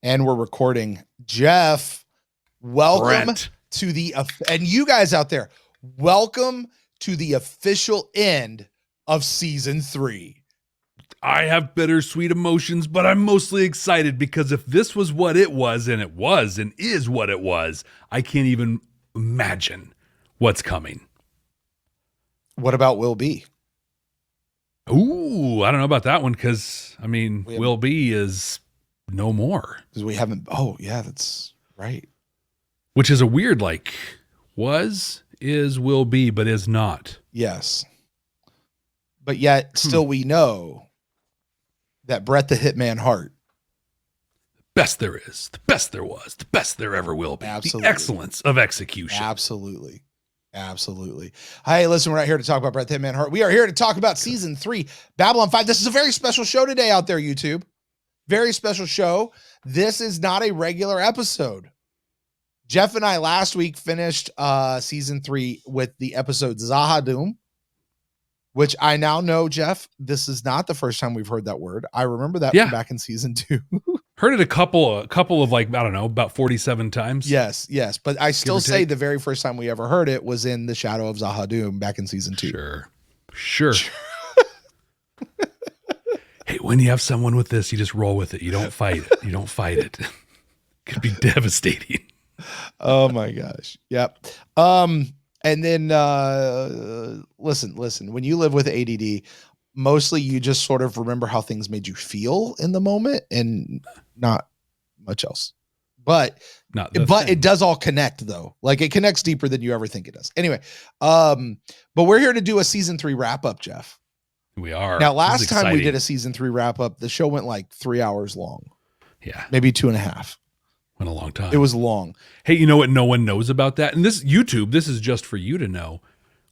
And we're recording. Jeff, welcome Brent. to the, and you guys out there, welcome to the official end of season 3. I have bittersweet emotions, but I'm mostly excited because if this was what it was, and is what it was, I can't even imagine what's coming. What about Will Be? Ooh, I don't know about that one because, I mean, Will Be is no more. Because we haven't, oh, yeah, that's right. Which is a weird, like, was, is, will be, but is not. Yes. But yet, still we know that Brett the Hitman Hart. Best there is, the best there was, the best there ever will be. Absolutely. The excellence of execution. Absolutely. Absolutely. Hey, listen, we're not here to talk about Brett the Hitman Hart. We are here to talk about season 3, Babylon 5. This is a very special show today out there, YouTube. Very special show. This is not a regular episode. Jeff and I last week finished season 3 with the episode Zahadum, which I now know, Jeff, this is not the first time we've heard that word. I remember that from back in season 2. Heard it a couple of like, I don't know, about 47 times. Yes. But I still say the very first time we ever heard it was in The Shadow of Zahadum back in season 2. Sure. Hey, when you have someone with this, you just roll with it. You don't fight it. It could be devastating. Oh my gosh. Yep. And then listen, when you live with ADD, mostly you just sort of remember how things made you feel in the moment and not much else. But it does all connect though. Like it connects deeper than you ever think it does. Anyway, but we're here to do a season 3 wrap up, Jeff. We are. Now, last time we did a season 3 wrap up, the show went like 3 hours long. Yeah. Maybe 2.5. Went a long time. It was long. Hey, you know what no one knows about that? And this YouTube, this is just for you to know.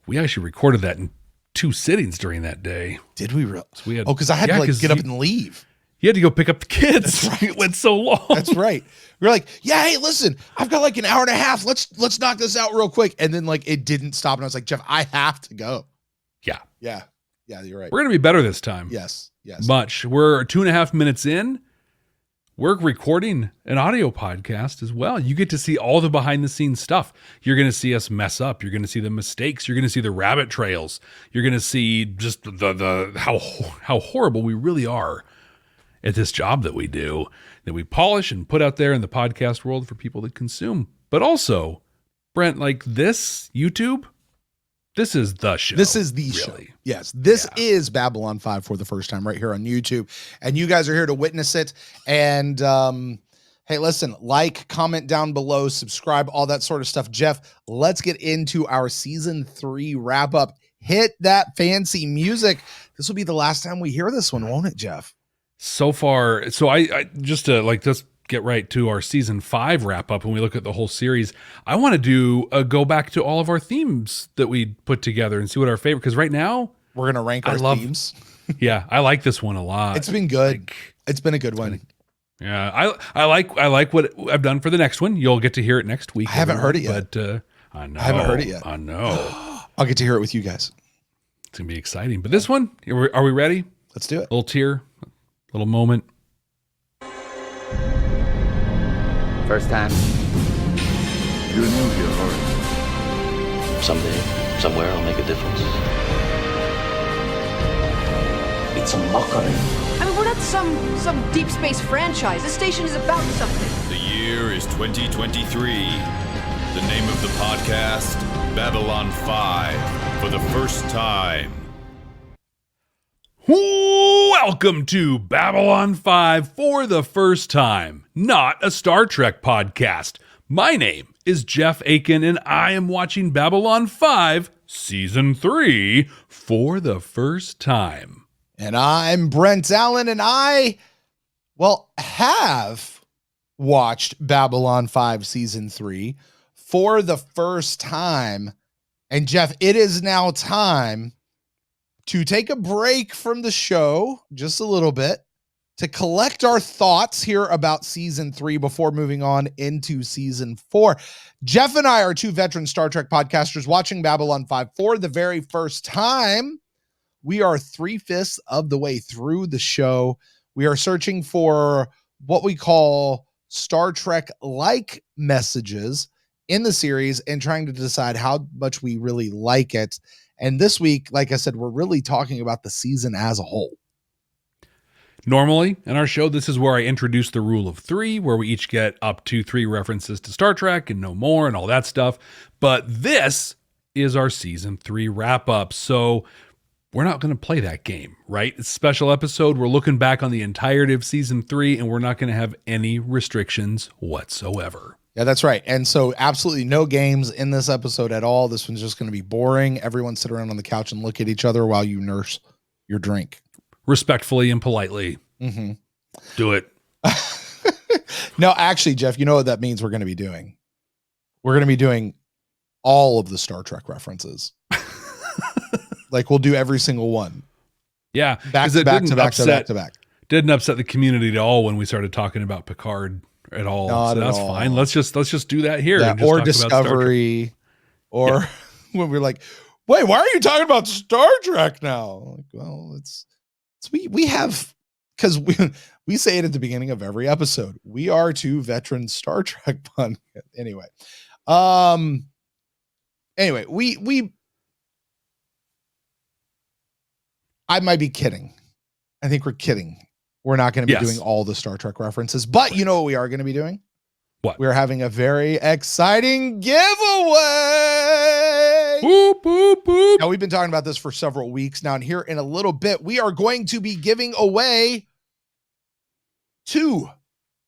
We actually recorded that in 2 sittings during that day. Did we really? So we had, because I had to like get up and leave. You had to go pick up the kids. That's right. It went so long. That's right. We were like, yeah, hey, listen, I've got like an hour and a half. Let's knock this out real quick. And then like it didn't stop. And I was like, Jeff, I have to go. Yeah, you're right. We're going to be better this time. Yes. Much. We're 2.5 minutes in. We're recording an audio podcast as well. You get to see all the behind the scenes stuff. You're going to see us mess up. You're going to see the mistakes. You're going to see the rabbit trails. You're going to see just the how horrible we really are at this job that we do, that we polish and put out there in the podcast world for people to consume. But also, Brent, like this YouTube, this is the show. This is the show. Yes. This is Babylon 5 for the first time right here on YouTube. And you guys are here to witness it. And hey, listen, like, comment down below, subscribe, all that sort of stuff. Jeff, let's get into our season 3 wrap up. Hit that fancy music. This will be the last time we hear this one, won't it, Jeff? So far, so I just to like just get right to our season 5 wrap up when we look at the whole series, I want to do a go back to all of our themes that we put together and see what our favorite, because right now we're going to rank our themes. Yeah. I like this one a lot. It's been good. It's been a good one. Yeah. I like what I've done for the next one. You'll get to hear it next week. I haven't heard it yet. But I know. I haven't heard it yet. I know. I'll get to hear it with you guys. It's going to be exciting. But this one, are we ready? Let's do it. A little tear, a little moment. First time. You're new here, Horace. Someday, somewhere, I'll make a difference. It's a mockery. I mean, we're not some deep space franchise. This station is about something. The year is 2023. The name of the podcast, Babylon 5, for the first time. Welcome to Babylon 5 for the first time, not a Star Trek podcast. My name is Jeff Akin, and I am watching Babylon 5 Season 3 for the first time. And I'm Brent Allen, and I, have watched Babylon 5 Season 3 for the first time. And Jeff, it is now time to take a break from the show just a little bit to collect our thoughts here about season 3 before moving on into season 4. Jeff and I are 2 veteran Star Trek podcasters watching Babylon 5 for the very first time. We are 3/5 of the way through the show. We are searching for what we call Star Trek like messages in the series and trying to decide how much we really like it. And this week, like I said, we're really talking about the season as a whole. Normally in our show, this is where I introduce the rule of 3, where we each get up to 3 references to Star Trek and no more and all that stuff. But this is our season 3 wrap up. So we're not going to play that game, right? It's a special episode. We're looking back on the entirety of season 3, and we're not going to have any restrictions whatsoever. Yeah, that's right. And so absolutely no games in this episode at all. This one's just going to be boring. Everyone sit around on the couch and look at each other while you nurse your drink. Respectfully and politely. Mm-hmm. Do it. No, actually, Jeff, you know what that means we're going to be doing? We're going to be doing all of the Star Trek references. Like we'll do every single one. Yeah. Back to back to back to back to back. Didn't upset the community at all when we started talking about Picard at all. Not so that's at all. fine. Let's just do that here. Yeah, and just or talk about Star Trek. Discovery. Or when we're like, wait, why are you talking about Star Trek now? Like, well, it's we have, because we say it at the beginning of every episode. We are 2 veteran Star Trek pun. Anyway. We I might be kidding. I think we're kidding. We're not going to be doing all the Star Trek references, but you know what we are going to be doing? What? We're having a very exciting giveaway. Boop, boop, boop. Now, we've been talking about this for several weeks now, and here in a little bit, we are going to be giving away 2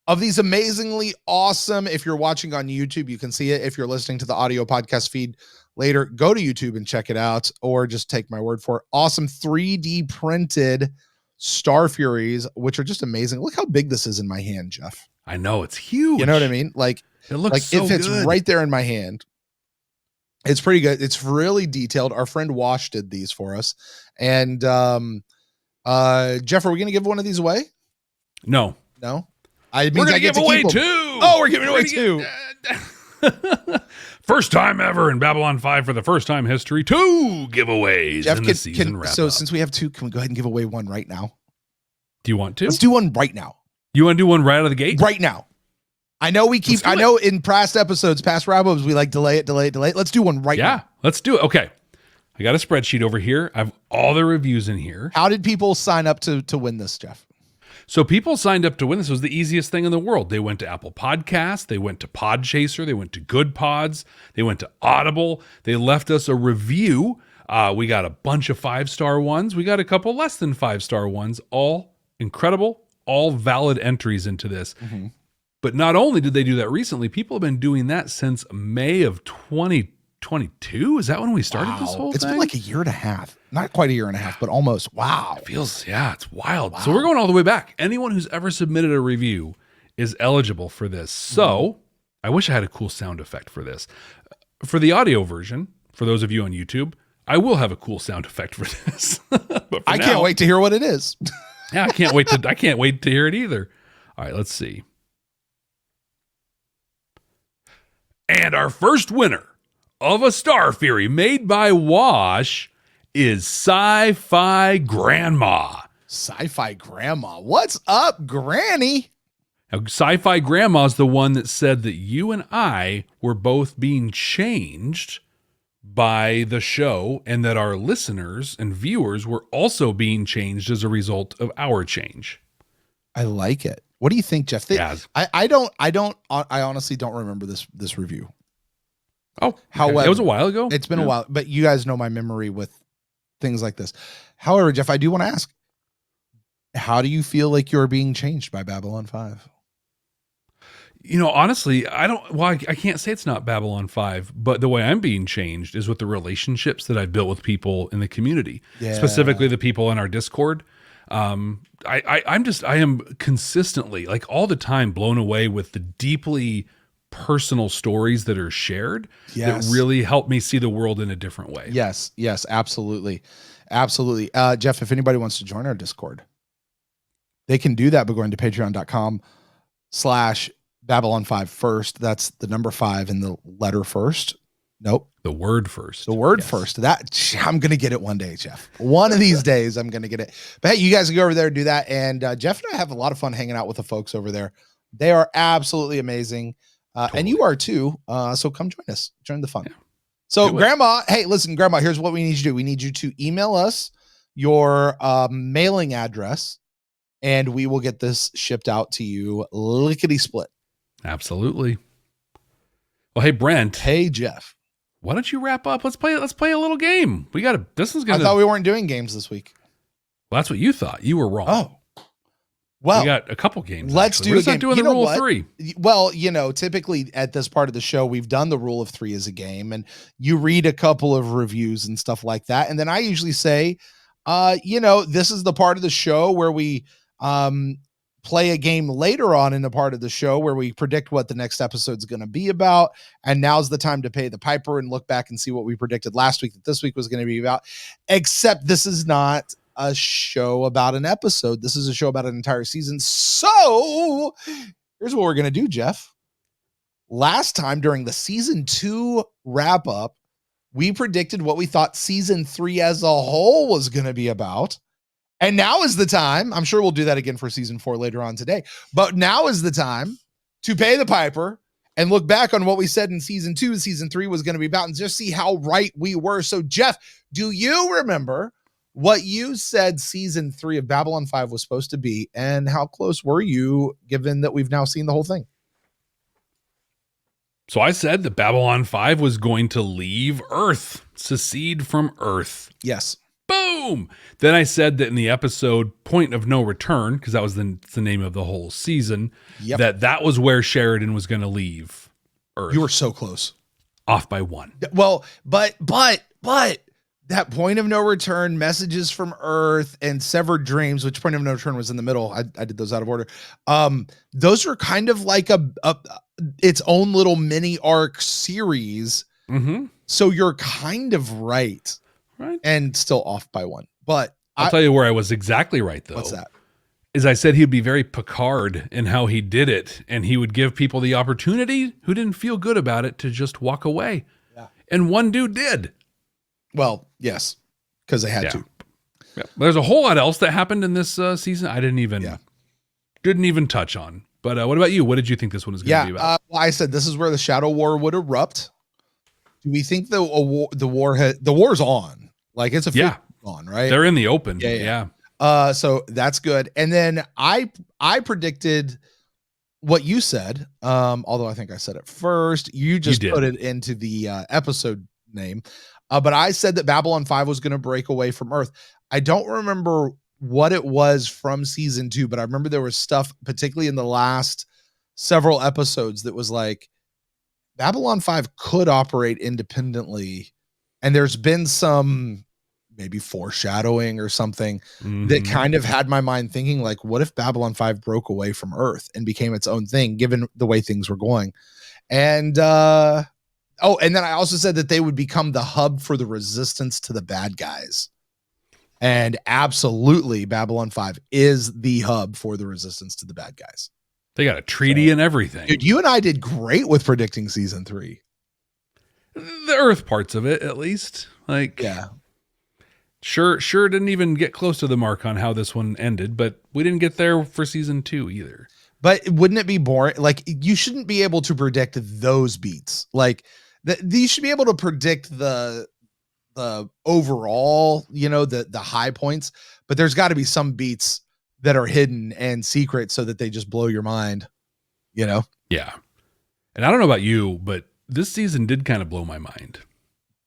of these amazingly awesome. If you're watching on YouTube, you can see it. If you're listening to the audio podcast feed later, go to YouTube and check it out, or just take my word for it. Awesome 3D printed Starfuries, which are just amazing. Look how big this is in my hand, Jeff. I know, it's huge. You know what I mean? Like it looks like so it fits good. right there in my hand. It's pretty good. It's really detailed. Our friend Wash did these for us. And Jeff, are we gonna give one of these away? No. We're gonna give away 2. Oh, we're giving away 2. First time ever in Babylon 5 for the first time history. 2 giveaways Jeff, in the season wrap so up. since we have 2, can we go ahead and give away one right now? Do you want to? Let's do one right now. You want to do one right out of the gate? Right now. I know I know in past episodes, past wrap-ups, we like delay it. Let's do one right now. Yeah, let's do it. Okay. I got a spreadsheet over here. I have all the reviews in here. How did people sign up to win this, Jeff? So people signed up to win. This was the easiest thing in the world. They went to Apple Podcasts. They went to Podchaser. They went to Good Pods. They went to Audible. They left us a review. We got a bunch of 5-star ones. We got a couple less than 5-star ones. All incredible. All valid entries into this. Mm-hmm. But not only did they do that recently, people have been doing that since May of 2022. Is that when we started this whole thing? It's been like a year and a half. Not quite a year and a half, but almost. Wow. It feels, it's wild. Wow. So we're going all the way back. Anyone who's ever submitted a review is eligible for this. So I wish I had a cool sound effect for this. For the audio version, for those of you on YouTube, I will have a cool sound effect for this. But I can't wait to hear what it is. Yeah, I can't wait to hear it either. All right, let's see. And our first winner of a Starfury made by Wash is Sci-Fi Grandma. Sci-Fi Grandma. What's up, Granny? Now, Sci-Fi Grandma's the one that said that you and I were both being changed by the show, and that our listeners and viewers were also being changed as a result of our change. I like it. What do you think, Jeff? I honestly don't remember this review. Oh, okay. However, it was a while ago. It's been a while, but you guys know my memory with things like this. However, Jeff, I do want to ask, how do you feel like you're being changed by Babylon 5? You know, honestly, I can't say it's not Babylon 5, but the way I'm being changed is with the relationships that I've built with people in the community, specifically the people in our Discord. I am consistently, like all the time, blown away with the deeply personal stories that are shared that really help me see the world in a different way. Yes, absolutely. Jeff, if anybody wants to join our Discord, they can do that by going to patreon.com/Babylon 5 first. That's the number 5 and the letter first. Nope. The word first. The word first. That I'm going to get it one day, Jeff. One of these days I'm going to get it. But hey, you guys can go over there and do that. And Jeff and I have a lot of fun hanging out with the folks over there They are absolutely amazing. Totally. And you are too. So come join us. Join the fun. Yeah. So Do it. Grandma, hey, listen, Grandma, here's what we need you to do. We need you to email us your mailing address, and we will get this shipped out to you lickety split. Absolutely. Well, hey, Brent. Hey, Jeff. Why don't you wrap up? Let's play a little game. This is I gonna. thought we weren't doing games this week. Well, that's what you thought. You were wrong. Oh. Well, we got a couple games. Let's actually. do We're a just not game. doing You the know rule what? of 3. Well, typically at this part of the show, we've done the rule of 3 as a game, and you read a couple of reviews and stuff like that. And then I usually say, this is the part of the show where we play a game later on in the part of the show where we predict what the next episode's going to be about. And now's the time to pay the piper and look back and see what we predicted last week that this week was going to be about. Except this is not a show about an episode. This is a show about an entire season. So here's what we're going to do, Jeff. Last time during the season 2 wrap up, we predicted what we thought season 3 as a whole was going to be about. And now is the time. I'm sure we'll do that again for season 4 later on today. But now is the time to pay the piper and look back on what we said in season 2 and season 3 was going to be about and just see how right we were. So, Jeff, do you remember what you said season 3 of Babylon 5 was supposed to be, and how close were you, given that we've now seen the whole thing? So I said that Babylon 5 was going to leave Earth, secede from Earth. Yes. Boom! Then I said that in the episode Point of No Return, because that was the name of the whole season, that was where Sheridan was going to leave Earth. You were so close. Off by 1. Well, but that Point of No Return, Messages from Earth, and Severed Dreams, which Point of No Return was in the middle. I did those out of order. Those are kind of like its own little mini arc series. Mm-hmm. So you're kind of right. And still off by 1. But I'll tell you where I was exactly right, though. What's that? Is I said he'd be very Picard in how he did it, and he would give people the opportunity who didn't feel good about it to just walk away. Yeah. And one dude did. Well, yes, because they had to. Yeah. There's a whole lot else that happened in this season I didn't even touch on. But what about you? What did you think this one was going to be about? Well, I said this is where the Shadow War would erupt. Do we think the war's on? Like it's on, right? They're in the open. Yeah. So that's good. And then I predicted what you said. Although I think I said it first. You just put it into the episode name. But I said that Babylon 5 was going to break away from Earth. I don't remember what it was from season 2, but I remember there was stuff, particularly in the last several episodes, that was like Babylon 5 could operate independently. And there's been some maybe foreshadowing or something that kind of had my mind thinking, like, what if Babylon 5 broke away from Earth and became its own thing, given the way things were going? And, and then I also said that they would become the hub for the resistance to the bad guys. And absolutely, Babylon 5 is the hub for the resistance to the bad guys. They got a treaty and everything. Dude, you and I did great with predicting season 3. The Earth parts of it, at least. Like, sure didn't even get close to the mark on how this one ended, but we didn't get there for season 2 either. But wouldn't it be boring? Like, you shouldn't be able to predict those beats. Like, you should be able to predict the overall, the high points, but there's got to be some beats that are hidden and secret so that they just blow your mind, Yeah. And I don't know about you, but this season did kind of blow my mind.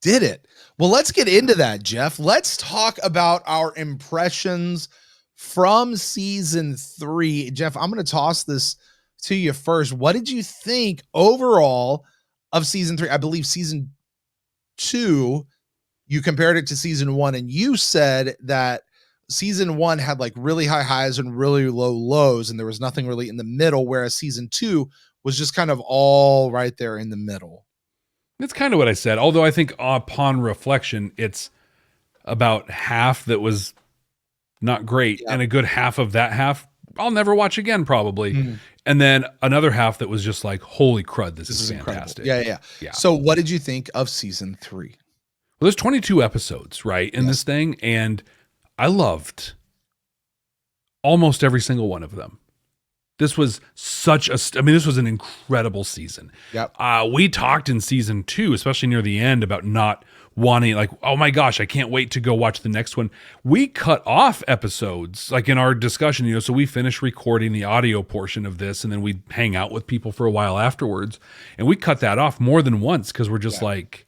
Did it? Well, let's get into that, Jeff. Let's talk about our impressions from season 3. Jeff, I'm going to toss this to you first. What did you think overall of season 3? I believe season 2, you compared it to season 1, and you said that season 1 had like really high highs and really low lows, and there was nothing really in the middle, whereas season 2 was just kind of all right there in the middle. That's kind of what I said. Although I think upon reflection, it's about half that was not great, and a good half of that half I'll never watch again probably. And then another half that was just like, holy crud, this is fantastic. Yeah. So what did you think of season 3? Well, there's 22 episodes, right, in this thing, and I loved almost every single one of them. This was this was an incredible season. Yep. We talked in season 2, especially near the end, about not wanting, like, oh my gosh, I can't wait to go watch the next one. We cut off episodes, like in our discussion, so we finished recording the audio portion of this, and then we hang out with people for a while afterwards. And we cut that off more than once because we're just like,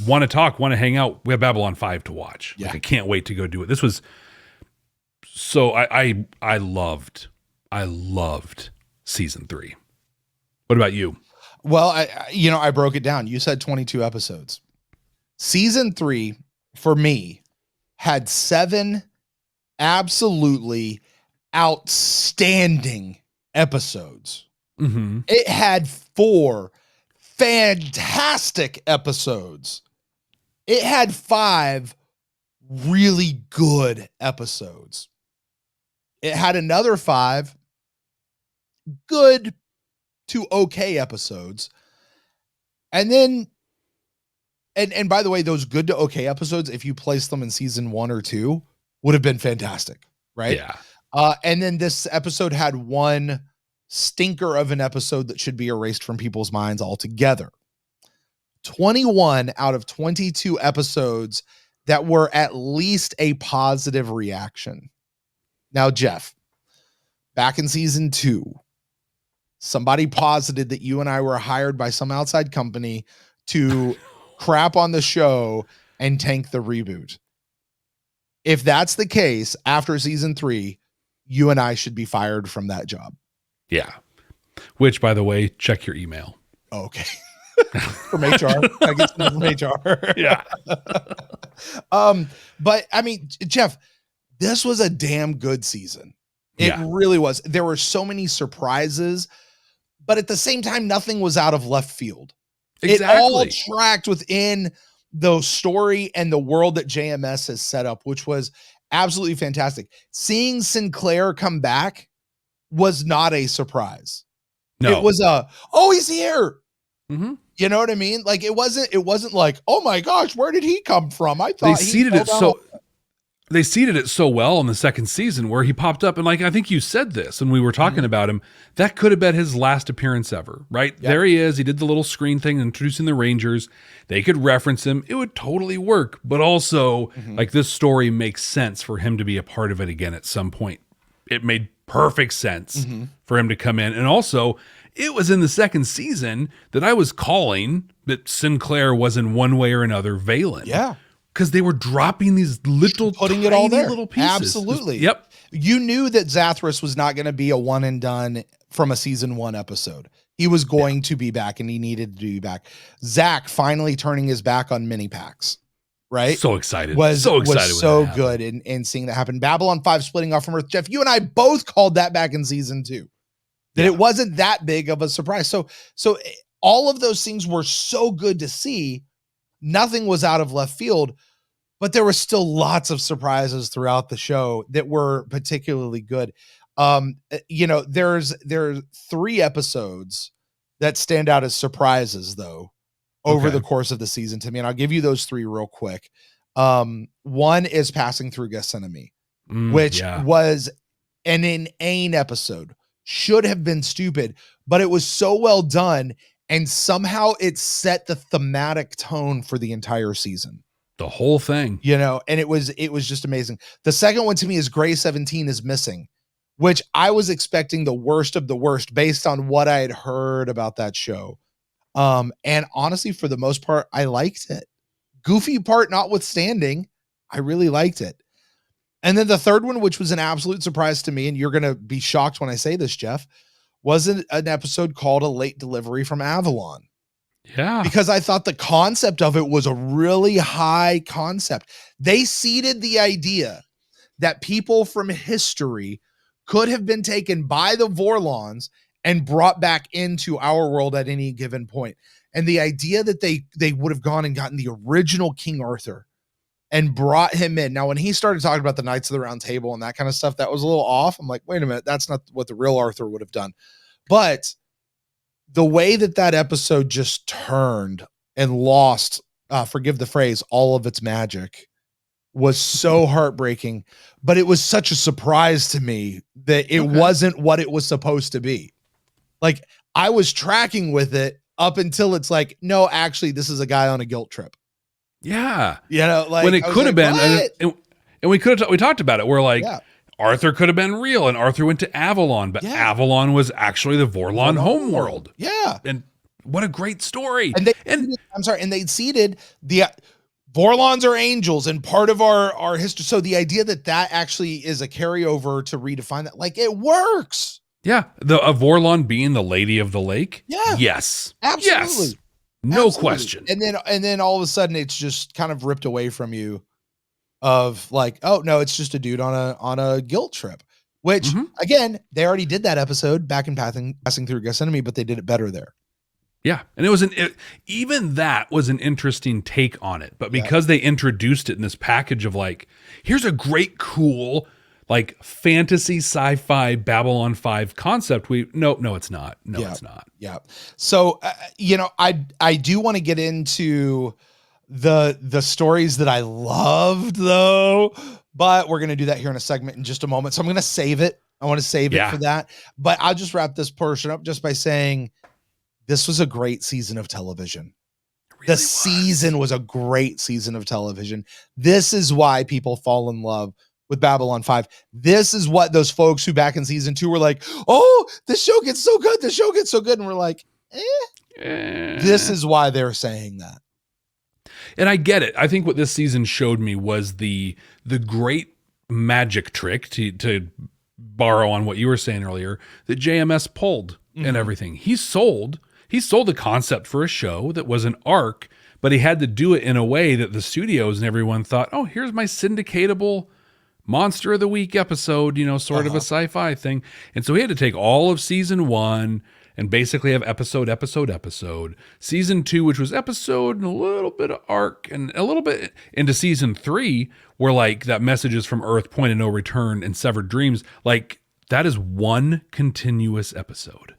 want to talk, want to hang out. We have Babylon 5 to watch. Yeah. Like, I can't wait to go do it. This was so I loved season 3. What about you? Well, I broke it down. You said 22 episodes. Season 3 for me had 7 absolutely outstanding episodes. Mm-hmm. It had 4 fantastic episodes. It had 5 really good episodes. It had another 5 good to okay episodes. And then, and by the way, those good to okay episodes, if you place them in season 1 or 2, would have been fantastic, right? Yeah. And then this episode had 1 stinker of an episode that should be erased from people's minds altogether. 21 out of 22 episodes that were at least a positive reaction. Now, Jeff, back in season 2, somebody posited that you and I were hired by some outside company to crap on the show and tank the reboot. If that's the case, after season 3, you and I should be fired from that job. Yeah. Which, by the way, check your email. Okay. From HR. I get from HR. Yeah. But I mean, Jeff, this was a damn good season. It really was. There were so many surprises, but at the same time, nothing was out of left field. Exactly. It all tracked within the story and the world that JMS has set up, which was absolutely fantastic. Seeing Sinclair come back was not a surprise. No. It was he's here. Mm-hmm. You know what I mean? Like it wasn't like, oh my gosh, where did he come from? I thought they seeded it so well in the second season where he popped up, and like, I think you said this and we were talking about him, that could have been his last appearance ever, right? Yep. There he is. He did the little screen thing introducing the Rangers. They could reference him. It would totally work. But also like this story makes sense for him to be a part of it again at some point. It made perfect sense for him to come in. And also it was in the second season that I was calling that Sinclair was in one way or another Valen. Yeah. Because they were dropping these little, putting it all there. Little pieces. Absolutely. Yep. You knew that Zathras was not going to be a one and done from a season 1 episode. He was going to be back, and he needed to be back. Zach finally turning his back on mini packs, right? So excited. Was so excited. Was so good in seeing that happen. Babylon 5 splitting off from Earth. Jeff, you and I both called that back in season 2. That it wasn't that big of a surprise. So all of those things were so good to see. Nothing was out of left field, but there were still lots of surprises throughout the show that were particularly good. There's 3 episodes that stand out as surprises though over the course of the season to me. And I'll give you those 3 real quick. One is passing through Gethsemane, which was an inane episode. Should have been stupid, but it was so well done. And somehow it set the thematic tone for the entire season. The whole thing, and it was just amazing. The second one to me is Gray 17 is Missing, which I was expecting the worst of the worst based on what I had heard about that show. And honestly, for the most part, I liked it. Goofy part notwithstanding, I really liked it. And then the third one, which was an absolute surprise to me, and you're going to be shocked when I say this, Jeff, was an episode called A Late Delivery from Avalon. Yeah. Because I thought the concept of it was a really high concept. They seeded the idea that people from history could have been taken by the Vorlons and brought back into our world at any given point. And the idea that they would have gone and gotten the original King Arthur and brought him in. Now, when he started talking about the Knights of the Round Table and that kind of stuff, that was a little off. I'm like, wait a minute, that's not what the real Arthur would have done. But the way that episode just turned and lost, forgive the phrase, all of its magic was so heartbreaking, but it was such a surprise to me that it wasn't what it was supposed to be. Like, I was tracking with it up until it's like, no, actually, this is a guy on a guilt trip. Yeah. You know, like, when it could have been, and we talked about it. We're like, Yeah. Arthur could have been real, and Arthur went to Avalon, but Avalon was actually the Vorlon homeworld. Yeah. And what a great story. And they seeded the Vorlons are angels and part of our history. So the idea that actually is a carryover to redefine that, like, it works. Yeah. A Vorlon being the Lady of the Lake. Yeah. Yes. Absolutely. Yes. No question. And then all of a sudden it's just kind of ripped away from you of like, oh no, it's just a dude on a guilt trip, which again, they already did that episode back in Passing Through Gethsemane, but they did it better there. Yeah. And it was even that was an interesting take on it, but because they introduced it in this package of like, here's a great, cool, like fantasy sci-fi Babylon 5 concept. No, it's not. No, it's not. Yeah. So, I do want to get into the stories that I loved though, but we're going to do that here in a segment in just a moment. So I'm going to save it. I want to save it for that, but I'll just wrap this portion up just by saying this was a great season of television. The season was a great season of television. This is why people fall in love with Babylon 5. This is what those folks who back in season 2 were like, oh, this show gets so good. The show gets so good. And we're like, This is why they're saying that. And I get it. I think what this season showed me was the great magic trick to borrow on what you were saying earlier that JMS pulled and everything. He sold the concept for a show that was an arc, but he had to do it in a way that the studios and everyone thought, oh, here's my syndicatable Monster of the Week episode, sort of a sci-fi thing. And so he had to take all of season 1 and basically have episode. Season 2, which was episode and a little bit of arc and a little bit into season 3, where like that Messages from Earth, Point of No Return, and Severed Dreams, like that is one continuous episode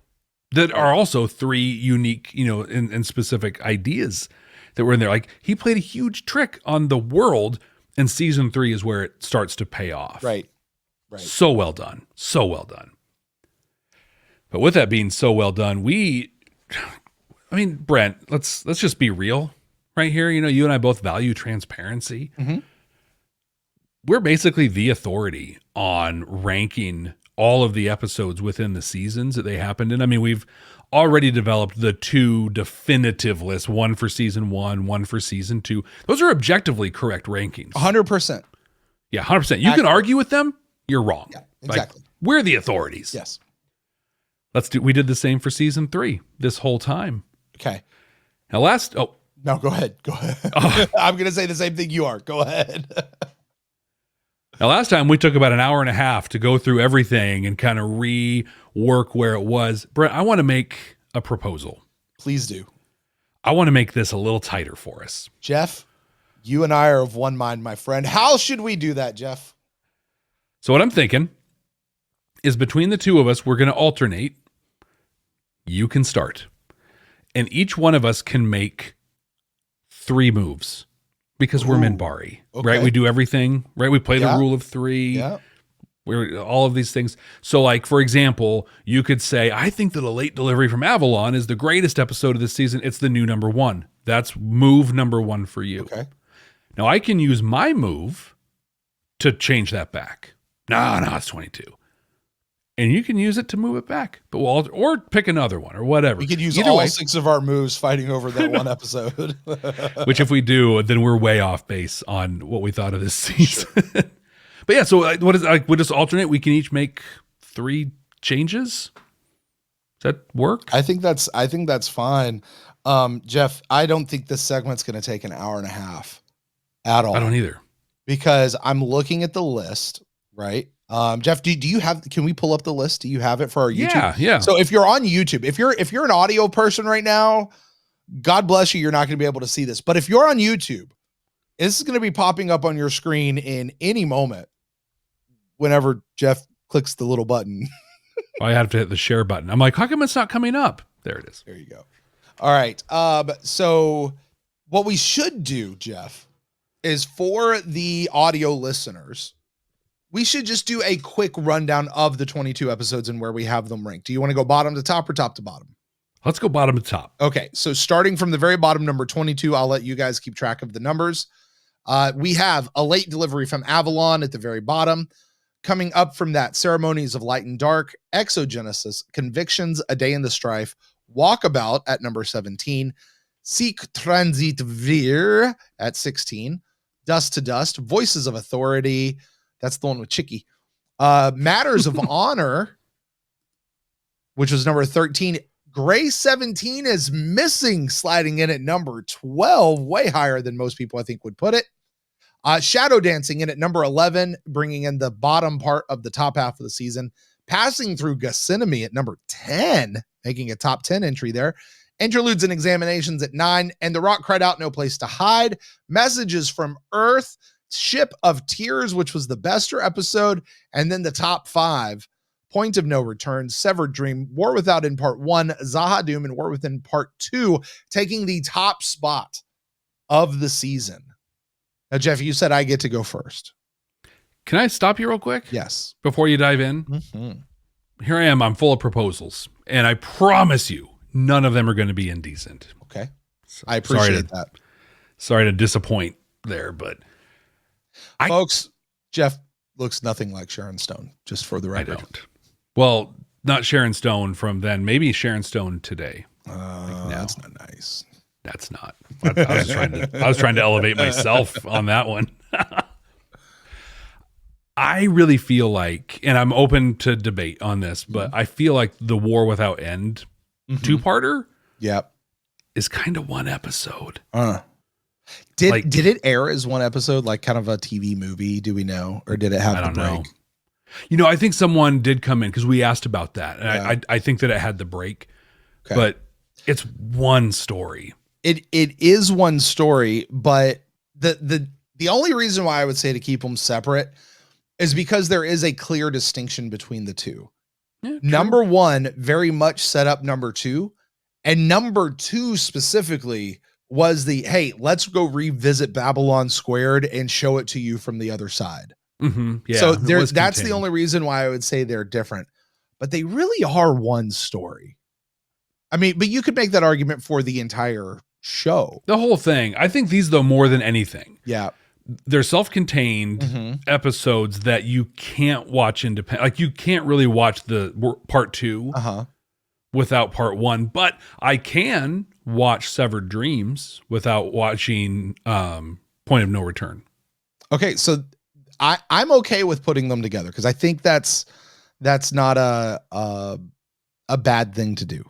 that are also 3 unique, and specific ideas that were in there. Like he played a huge trick on the world, and season 3 is where it starts to pay off. Right. So well done. So well done. But with that being so well done, Brent, let's just be real right here. You and I both value transparency. We're basically the authority on ranking all of the episodes within the seasons that they happened in. I mean, we've already developed the 2 definitive lists, one for season 1, one for season 2. Those are objectively correct rankings. 100%. Yeah, 100%. You can argue with them. You're wrong. Yeah, exactly. Like, we're the authorities. Yes. We did the same for season 3 this whole time. Okay. Now no, go ahead. I'm going to say the same thing you are. Go ahead. Now, last time we took about an hour and a half to go through everything and kind of rework where it was. Brent, I want to make a proposal. Please do. I want to make this a little tighter for us. Jeff, you and I are of one mind, my friend. How should we do that, Jeff? So what I'm thinking is between the two of us, we're going to alternate. You can start. And each one of us can make 3 moves. Because we're Minbari, right? We do everything, right? We play the rule of 3. Yeah. We're all of these things. So like, for example, you could say, I think that A Late Delivery from Avalon is the greatest episode of this season. It's the new number 1. That's move number 1 for you. Okay. Now I can use my move to change that back. No, it's 22. And you can use it to move it back, but or pick another one or whatever. We could use all 6 of our moves fighting over that one episode. Which if we do, then we're way off base on what we thought of this season. Sure. But yeah, so what is we'll just alternate. We can each make 3 changes. Does that work? I think that's fine. Jeff, I don't think this segment's going to take an hour and a half at all. I don't either. Because I'm looking at the list, right? Jeff, do you have, can we pull up the list? Do you have it for our YouTube? Yeah. So if you're on YouTube, if you're an audio person right now, God bless you, you're not going to be able to see this. But if you're on YouTube, this is going to be popping up on your screen in any moment whenever Jeff clicks the little button. I have to hit the share button. I'm like, how come it's not coming up? There it is. There you go. All right. So what we should do, Jeff, is for the audio listeners, we should just do a quick rundown of the 22 episodes and where we have them ranked. Do you want to go bottom to top or top to bottom? Let's go bottom to top. Okay, so starting from the very bottom, number 22, I'll let you guys keep track of the numbers. We have A Late Delivery from Avalon at the very bottom. Coming up from that, Ceremonies of Light and Dark, Exogenesis, Convictions, A Day in the Strife, Walkabout at number 17, Seek Transit Vir at 16, Dust to Dust, Voices of Authority, that's the one with Chicky, Matters of Honor, which was number 13. Gray 17 is missing, sliding in at number 12, way higher than most people I think would put it. Shadow Dancing in at number 11, bringing in the bottom part of the top half of the season. Passing Through Gethsemane at number 10, making a top 10 entry there. Interludes and Examinations at 9, and The Rock Cried Out, No Place to Hide. Messages from Earth, Ship of Tears, which was the Bester episode, and then the top 5. Point of No Return, Severed Dream, War Without in Part 1, Zahadum, and War Within Part 2, taking the top spot of the season. Now, Jeff, you said I get to go first. Can I stop you real quick? Yes. Before you dive in? Mm-hmm. Here I am. I'm full of proposals. And I promise you, none of them are going to be indecent. Okay. I appreciate that. Sorry to disappoint there, but... Folks, Jeff looks nothing like Sharon Stone, just for the record. I don't. Well, not Sharon Stone from then. Maybe Sharon Stone today. That's not nice. That's not. I was trying to elevate myself on that one. I really feel like, and I'm open to debate on this, but I feel like the War Without End two-parter is kind of one episode. Did it air as one episode, like kind of a TV movie? Do we know? Or did it have the break? Know. You know, I think someone did come in because we asked about that. And I think that it had the break, but it's one story. It is one story, but the only reason why I would say to keep them separate is because there is a clear distinction between the two. Yeah, number 1 very much set up number 2, and number 2 specifically was hey, let's go revisit Babylon Squared and show it to you from the other side. Yeah, so that's the only reason why I would say they're different, but they really are one story. I mean, but you could make that argument for the entire show. The whole thing. I think these, though, more than anything. Yeah. They're self-contained episodes that you can't watch independent. Like, you can't really watch the part 2 without part 1, but I can watch Severed Dreams without watching Point of No Return. Okay, so I'm okay with putting them together because I think that's not a bad thing to do.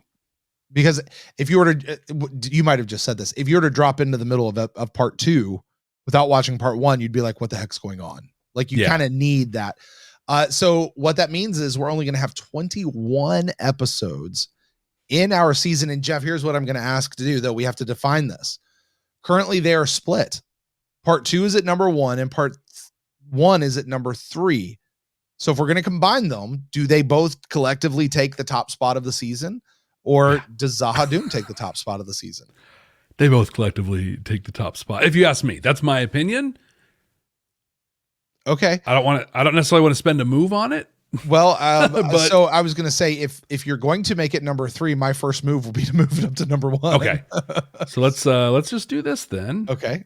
Because if you were to, you might have just said this, if you were to drop into the middle of part 2 without watching part 1, you'd be like, what the heck's going on? Like, you kind of need that. So what that means is we're only going to have 21 episodes in our season. And Jeff, here's what I'm going to ask to do, though. We have to define this. Currently, they are split. Part 2 is at number 1 and part 1 is at number 3. So if we're going to combine them, do they both collectively take the top spot of the season? Or does Zahadum take the top spot of the season? They both collectively take the top spot. If you ask me, that's my opinion. Okay. I don't necessarily want to spend a move on it. Well, so I was going to say, if you're going to make it number 3, my first move will be to move it up to number 1. Okay. So let's just do this then. Okay.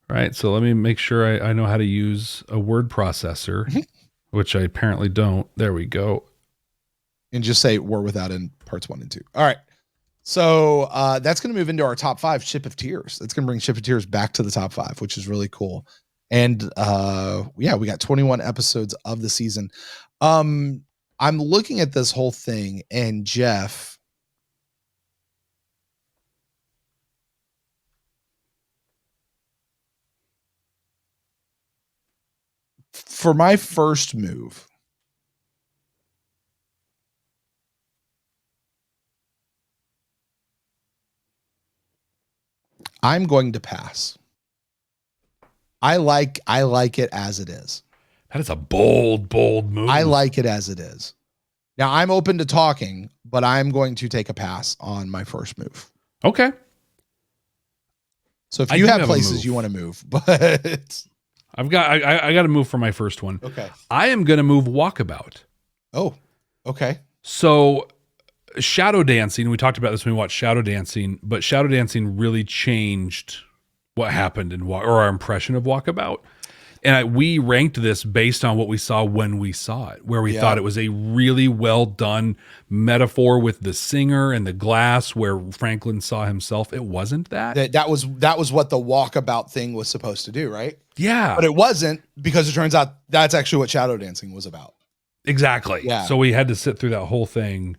All right. So let me make sure I know how to use a word processor, which I apparently don't. There we go. And just say War Without in parts 1 and 2. All right. So that's going to move into our top 5, Ship of Tears. That's going to bring Ship of Tears back to the top 5, which is really cool. And we got 21 episodes of the season. I'm looking at this whole thing, and Jeff, for my first move, I'm going to pass. I like it as it is. That is a bold move. I like it as it is. Now, I'm open to talking, but I'm going to take a pass on my first move. Okay. So if I you do have have a places move. you want to move, but I got to move for my first one. okay. I am going to move Walkabout. Oh, okay. So shadow dancing, we talked about this when we watched Shadow Dancing, but Shadow Dancing really changed what happened or our impression of Walkabout. And we ranked this based on what we saw when we saw it, where we thought it was a really well done metaphor with the singer and the glass where Franklin saw himself. It wasn't that. That was what the Walkabout thing was supposed to do, right? Yeah. But it wasn't, because it turns out that's actually what shadow dancing was about. Exactly. Yeah. So we had to sit through that whole thing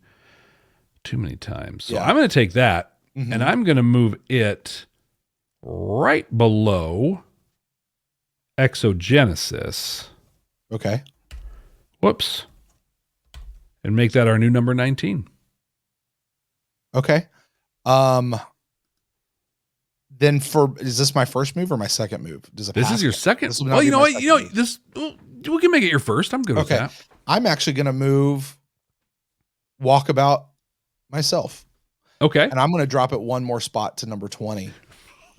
too many times. So Yeah. I'm going to take that Mhm. and I'm going to move it right below Exogenesis. Okay. Whoops. And make that our new number 19. Okay. Then is this my first move or my second move? Does it This pass is your it? second. This will now Well, be you know my what? second You know, move. we can make it your first. I'm good with Okay. that. I'm actually going to move Walkabout myself. Okay. And I'm going to drop it one more spot to number 20.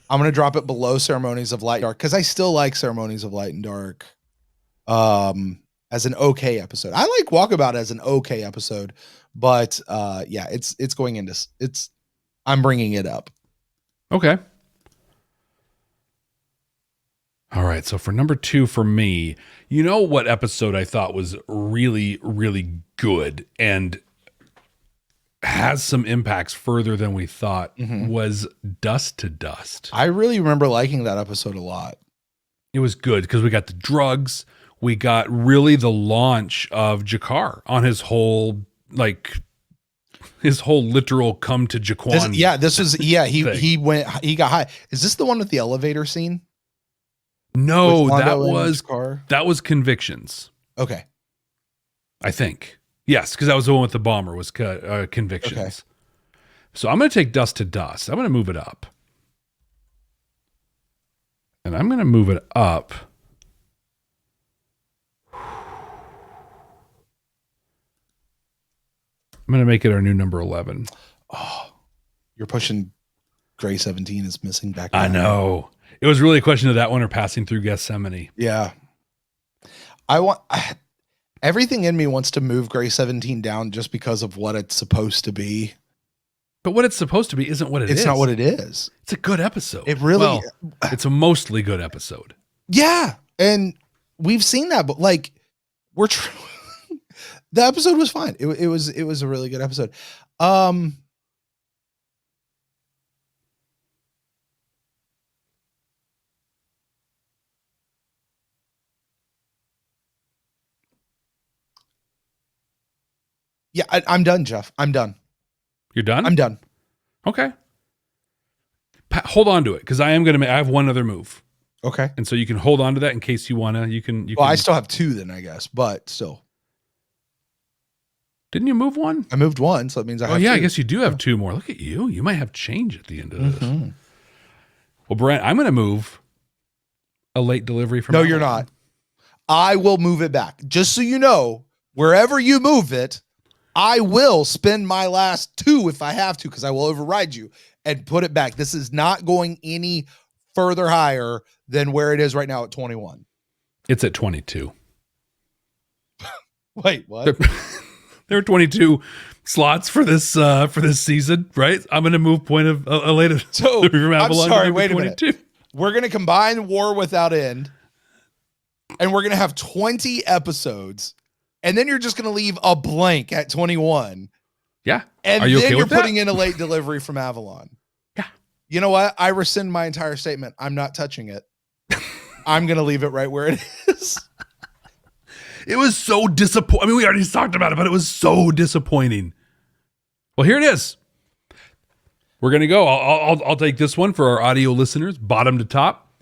I'm going to drop it below Ceremonies of Light and Dark, because I still like Ceremonies of Light and Dark as an okay episode. I like Walkabout as an okay episode, but yeah, it's going into I'm bringing it up. Okay. All right. So for number 2 for me, you know what episode I thought was really, really good and has some impacts further than we thought was Dust to Dust. I really remember liking that episode a lot. It was good because we got the drugs. We got really the launch of Jakar on his whole literal come to Jaquan. He got high. Is this the one with the elevator scene? No, With that Londo and was Jakar? Convictions. Okay. I think. Yes, because that was the one with the bomber was Convictions. Okay. So I'm going to take Dust to Dust. I'm going to move it up. And I'm going to move it up. I'm going to make it our new number 11. Oh, you're pushing Gray 17 is missing back. I down. know. It was really a question of that one or passing through Gethsemane. Yeah. Everything in me wants to move Gray 17 down just because of what it's supposed to be. But what it's supposed to be isn't what it is. It's not what it is. It's a good episode. It really, Well, it's a mostly good episode. yeah. And we've seen that, but like the episode was fine. It was a really good episode. Yeah, I'm done, Jeff. I'm done. You're done? I'm done. Okay. Hold on to it because I have one other move. Okay. And so you can hold on to that in case you want to. You can. Well, I still have 2 then, I guess, but still. Didn't you move one? I moved 1, so that means I have 2. I guess you do have 2 more. Look at you. You might have change at the end of this. Mhm. Well, Brent, I'm going to move a late delivery from. No, you're not. I will move it back. Just so you know, wherever you move it, I will spend my last 2 if I have to, because I will override you and put it back. This is not going any further higher than where it is right now at 21. It's at 22. Wait, what? There are 22 slots for this season, right? I'm going to move point of a later. So, from I'm Avalon to sorry, number wait a minute. 22. We're going to combine War Without End, and we're going to have 20 episodes, and then you're just going to leave a blank at 21. Yeah. And Are you then okay you're with that? putting in a late delivery from Avalon. Yeah. You know what? I rescind my entire statement. I'm not touching it. I'm going to leave it right where it is. It was so disappointing. I mean, we already talked about it, but it was so disappointing. Well, here it is. We're going to go. I'll take this one for our audio listeners, bottom to top.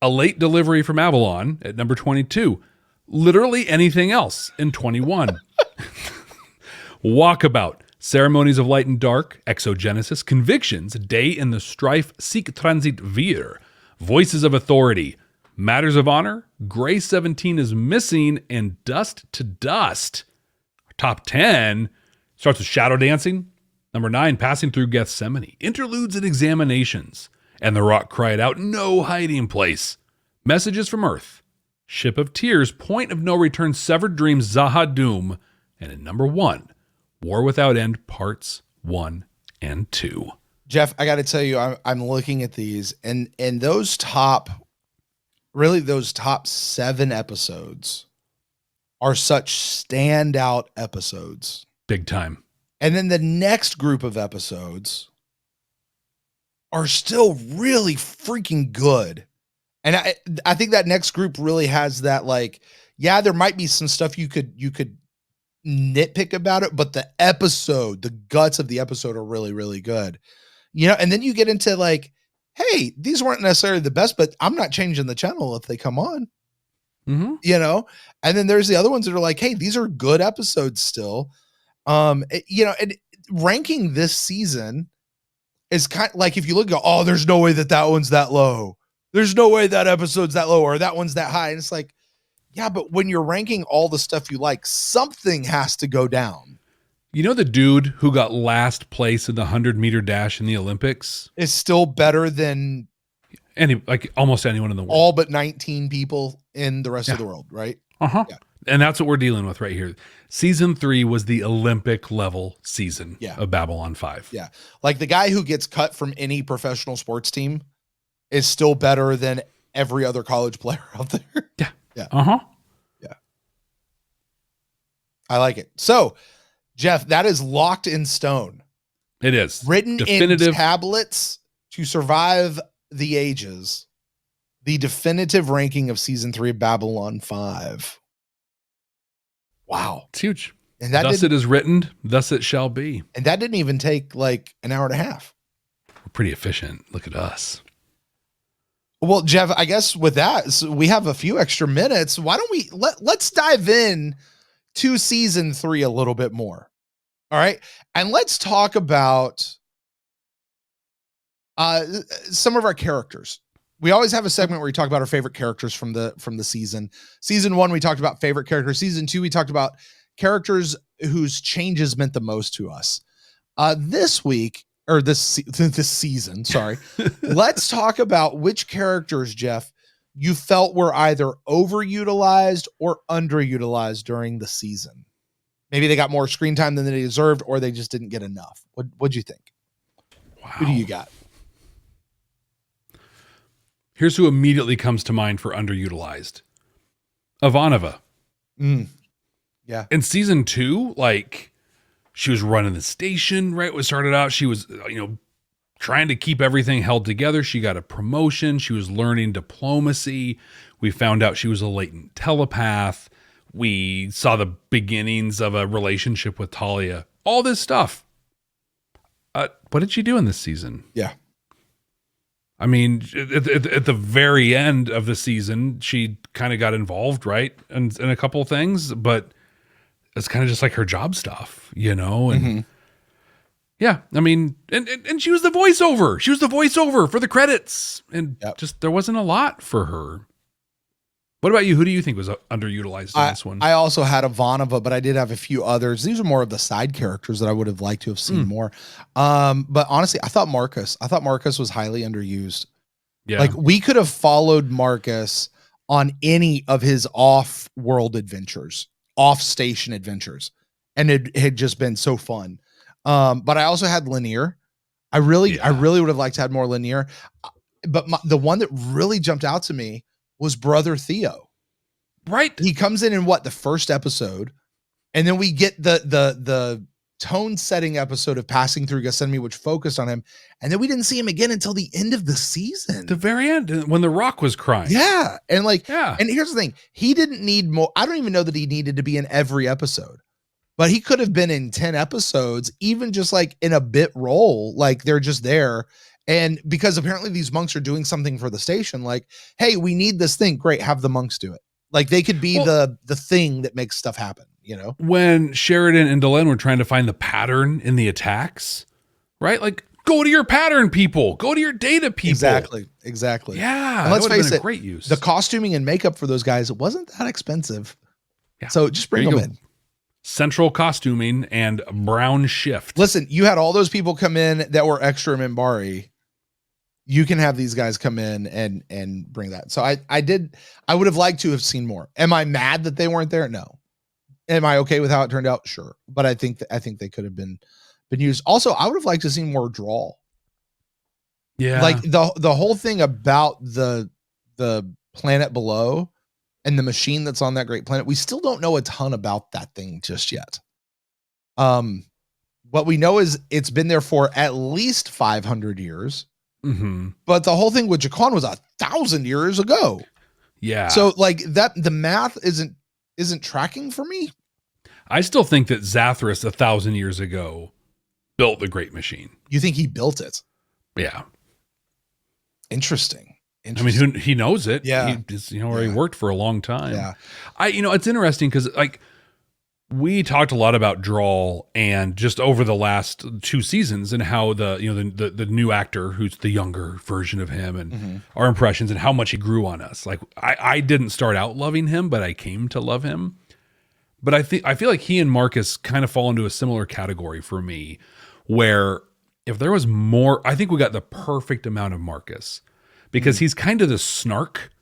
A late delivery from Avalon at number 22. Literally anything else in 21. Walkabout, Ceremonies of Light and Dark, Exogenesis, Convictions, Day in the Strife, Seek Transit Vir, Voices of Authority, Matters of Honor, Gray 17 is Missing, and Dust to Dust. Top 10 starts with Shadow Dancing. Number 9, Passing Through Gethsemane, Interludes and Examinations. And the rock cried out, no hiding place. Messages from Earth. Ship of Tears, Point of No Return, Severed Dreams, Zaha Doom. And at number 1, War Without End, Parts 1 and 2. Jeff, I got to tell you, I'm looking at these, and those top 7 episodes are such standout episodes. Big time. And then the next group of episodes are still really freaking good. And I think that next group really has that, like, yeah, there might be some stuff you could nitpick about it, but the guts of the episode are really, really good. You know, and then you get into like, hey, these weren't necessarily the best, but I'm not changing the channel if they come on. Mm-hmm. You know, and then there's the other ones that are like, hey, these are good episodes still. You know, and ranking this season is kind of like, if you look at, oh, there's no way that one's that low. There's no way that episode's that low or that one's that high. And it's like, yeah, but when you're ranking all the stuff you like, something has to go down. You know, the dude who got last place in the 100-meter dash in the Olympics is still better than almost anyone in the world. All but 19 people in the rest of the world, right? Uh-huh. Yeah. And that's what we're dealing with right here. Season 3 was the Olympic level season of Babylon 5. Yeah. Like the guy who gets cut from any professional sports team is still better than every other college player out there. Yeah. Yeah. Uh-huh. Yeah. I like it. So, Jeff, that is locked in stone. It is. Written definitive in tablets to survive the ages. The definitive ranking of season 3 of Babylon 5. Wow. It's huge. And that thus it is written, thus it shall be. And that didn't even take like an hour and a half. We're pretty efficient. Look at us. Well, Jeff, I guess with that, so we have a few extra minutes. Why don't we let's dive in to season 3 a little bit more. All right. And let's talk about some of our characters. We always have a segment where we talk about our favorite characters from the season. Season 1, we talked about favorite characters. Season 2, we talked about characters whose changes meant the most to us. This week, or this season, sorry. Let's talk about which characters, Jeff, you felt were either overutilized or underutilized during the season. Maybe they got more screen time than they deserved, or they just didn't get enough. What'd you think? Wow. Who do you got? Here's who immediately comes to mind for underutilized. Ivanova. Yeah. In season 2, like, she was running the station, right? When it started out, she was, trying to keep everything held together. She got a promotion. She was learning diplomacy. We found out she was a latent telepath. We saw the beginnings of a relationship with Talia. All this stuff. What did she do in this season? Yeah. I mean, at the very end of the season, she kind of got involved, right? And in a couple of things, but it's kind of just like her job stuff, And yeah, I mean, and she was the voiceover. She was the voiceover for the credits, and just there wasn't a lot for her. What about you? Who do you think was underutilized in this one? I also had Ivanova, but I did have a few others. These are more of the side characters that I would have liked to have seen more. But honestly, I thought Marcus was highly underused. Yeah. Like we could have followed Marcus on any of his off-world adventures, off-station adventures, and it had just been so fun. But I also had Lanier. I really would have liked to have more Lanier. But the one that really jumped out to me was Brother Theo. Right. He comes in what, the first episode, and then we get the tone setting episode of Passing Through Gethsemane, which focused on him, and then we didn't see him again until the end of the season. The very end, when the Rock was crying. Yeah. And and here's the thing. He didn't need more. I don't even know that he needed to be in every episode, but he could have been in 10 episodes, even just like in a bit role. Like they're just there. And because apparently these monks are doing something for the station, like, hey, we need this thing. Great. Have the monks do it. Like they could be the thing that makes stuff happen, When Sheridan and Delenn were trying to find the pattern in the attacks, right? Like, go to your pattern people. Go to your data people. Exactly. Yeah. And let's face it, great use. the costuming and makeup for those guys wasn't that expensive. Yeah. So just bring them in. Central costuming and brown shift. Listen, you had all those people come in that were extra Minbari. you can have these guys come in and bring that. So I would have liked to have seen more. Am I mad that they weren't there? No. Am I okay with how it turned out? Sure. But I think they could have been used. Also, I would have liked to see more drawl. Yeah. Like the whole thing about the planet below and the machine that's on that great planet. We still don't know a ton about that thing just yet. What we know is it's been there for at least 500 years. Mm-hmm. But the whole thing with Jaquan was 1,000 years ago. Yeah. So like that, the math isn't tracking for me. I still think that Zathras 1,000 years ago built the Great Machine. You think he built it? Yeah. Interesting. I mean, he knows it. Yeah. He worked for a long time. Yeah. It's interesting because like we talked a lot about Drawl and just over the last 2 seasons and how the new actor who's the younger version of him and our impressions and how much he grew on us. Like I didn't start out loving him, but I came to love him. But I feel like he and Marcus kind of fall into a similar category for me, where if there was more, I think we got the perfect amount of Marcus because he's kind of the snark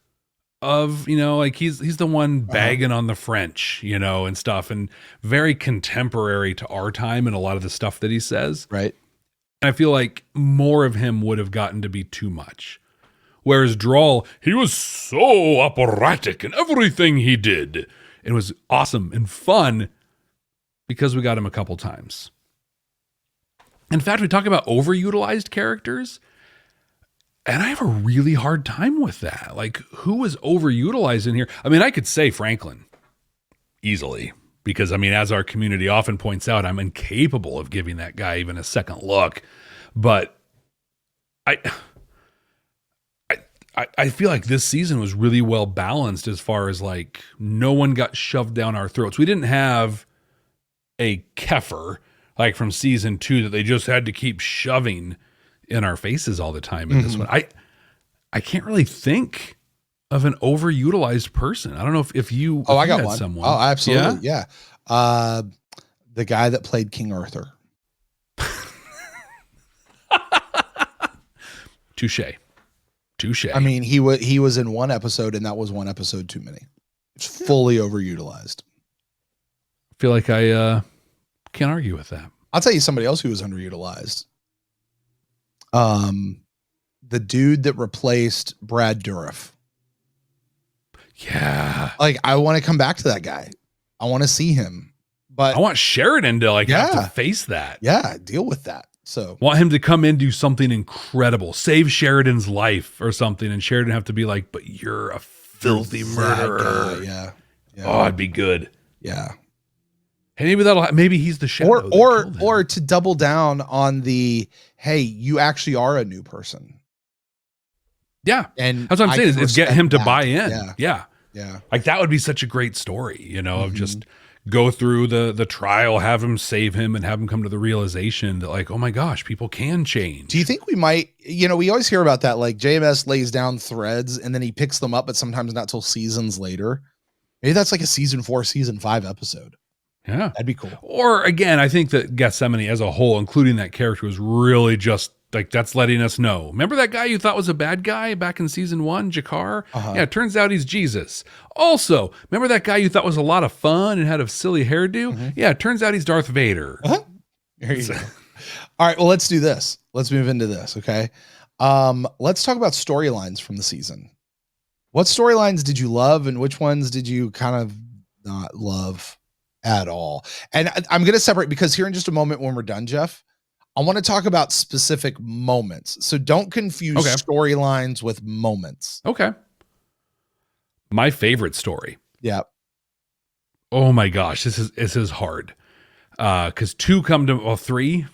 of, like he's the one bagging on the French, and stuff, and very contemporary to our time and a lot of the stuff that he says. Right. And I feel like more of him would have gotten to be too much. Whereas Drawl, he was so operatic in everything he did. It was awesome and fun because we got him a couple times. In fact, we talk about overutilized characters, and I have a really hard time with that. Like, who was overutilized in here? I mean, I could say Franklin easily because, I mean, as our community often points out, I'm incapable of giving that guy even a second look. But I feel like this season was really well balanced as far as like no one got shoved down our throats. We didn't have a Kefir like from season 2 that they just had to keep shoving in our faces all the time in this one. I can't really think of an overutilized person. I don't know if you I got had one. someone. Oh, absolutely. Yeah. The guy that played King Arthur. Touche. I mean, he was in one episode, and that was one episode too many. It's fully overutilized. I feel like I can't argue with that. I'll tell you somebody else who was underutilized. The dude that replaced Brad Dourif. Yeah. Like, I want to come back to that guy. I want to see him, but I want Sheridan to have to face that. Yeah, deal with that. So want him to come in, do something incredible, save Sheridan's life or something, and Sheridan have to be like, "But you're a filthy murderer." Yeah. Oh, it'd be good. Yeah. Hey, maybe he's the shadow. Or to double down on the, hey, you actually are a new person. Yeah. And that's what I'm saying is get him to buy in. Yeah. Like that would be such a great story, of just go through the trial, have him save him and have him come to the realization that like, oh my gosh, people can change. Do you think we might, we always hear about that, like JMS lays down threads and then he picks them up, but sometimes not till seasons later. Maybe that's like a season 4, season 5 episode. Yeah. That'd be cool. Or again, I think that Gethsemane as a whole, including that character, was really just like, that's letting us know. Remember that guy you thought was a bad guy back in season 1, Jakar? Yeah, it turns out he's Jesus. Also, remember that guy you thought was a lot of fun and had a silly hairdo? Yeah, it turns out he's Darth Vader. There you go. All right, well, let's do this. Let's move into this, okay? Let's talk about storylines from the season. What storylines did you love and which ones did you kind of not love at all? And I'm going to separate because here in just a moment when we're done, Jeff, I want to talk about specific moments. So don't confuse storylines with moments. Okay. My favorite story. Yeah. Oh my gosh, this is hard. Because 3,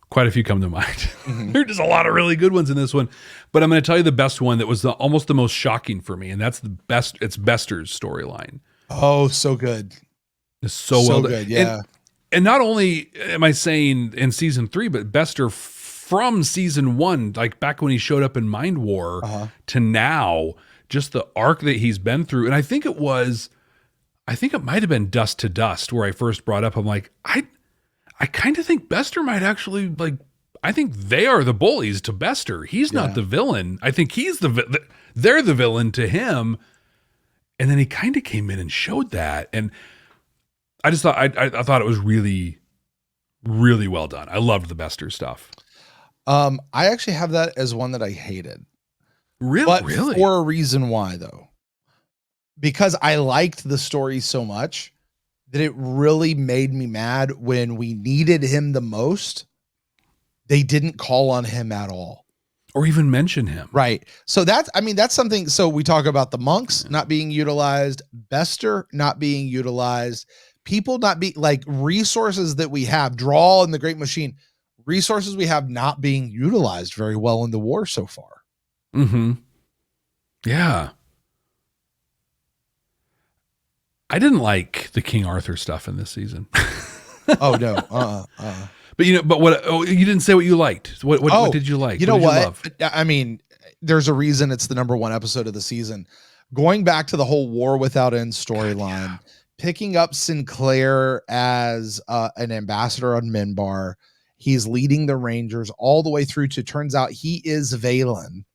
quite a few come to mind. There's just a lot of really good ones in this one, but I'm going to tell you the best one that was almost the most shocking for me, and that's the best. It's Bester's storyline. Oh, so good. It's so well done. Good. Yeah. And not only am I saying in season 3, but Bester from season 1, like back when he showed up in Mind War to now, just the arc that he's been through. And I think it might have been Dust to Dust where I first brought up, I'm like, I kind of think Bester might actually I think they are the bullies to Bester. He's not the villain. I think he's they're the villain to him. And then he kind of came in and showed that. And I just thought, I thought it was really, really well done. I loved the Bester stuff. I actually have that as one that I hated. Really? But Really? for a reason why, though. Because I liked the story so much that it really made me mad when we needed him the most. They didn't call on him at all. Or even mention him. Right. So that's something. So we talk about the monks not being utilized, Bester not being utilized, people not be like resources that we have, Draw and the Great Machine, resources we have not being utilized very well in the war so far. Mm-hmm. Yeah. I didn't like the King Arthur stuff in this season. Oh no. But you didn't say what you liked. What did you like? You know what? what? Did you love? I mean, there's a reason it's the #1 episode of the season. Going back to the whole War Without End storyline, picking up Sinclair as an ambassador on Minbar. He's leading the Rangers all the way through to, turns out he is Valen,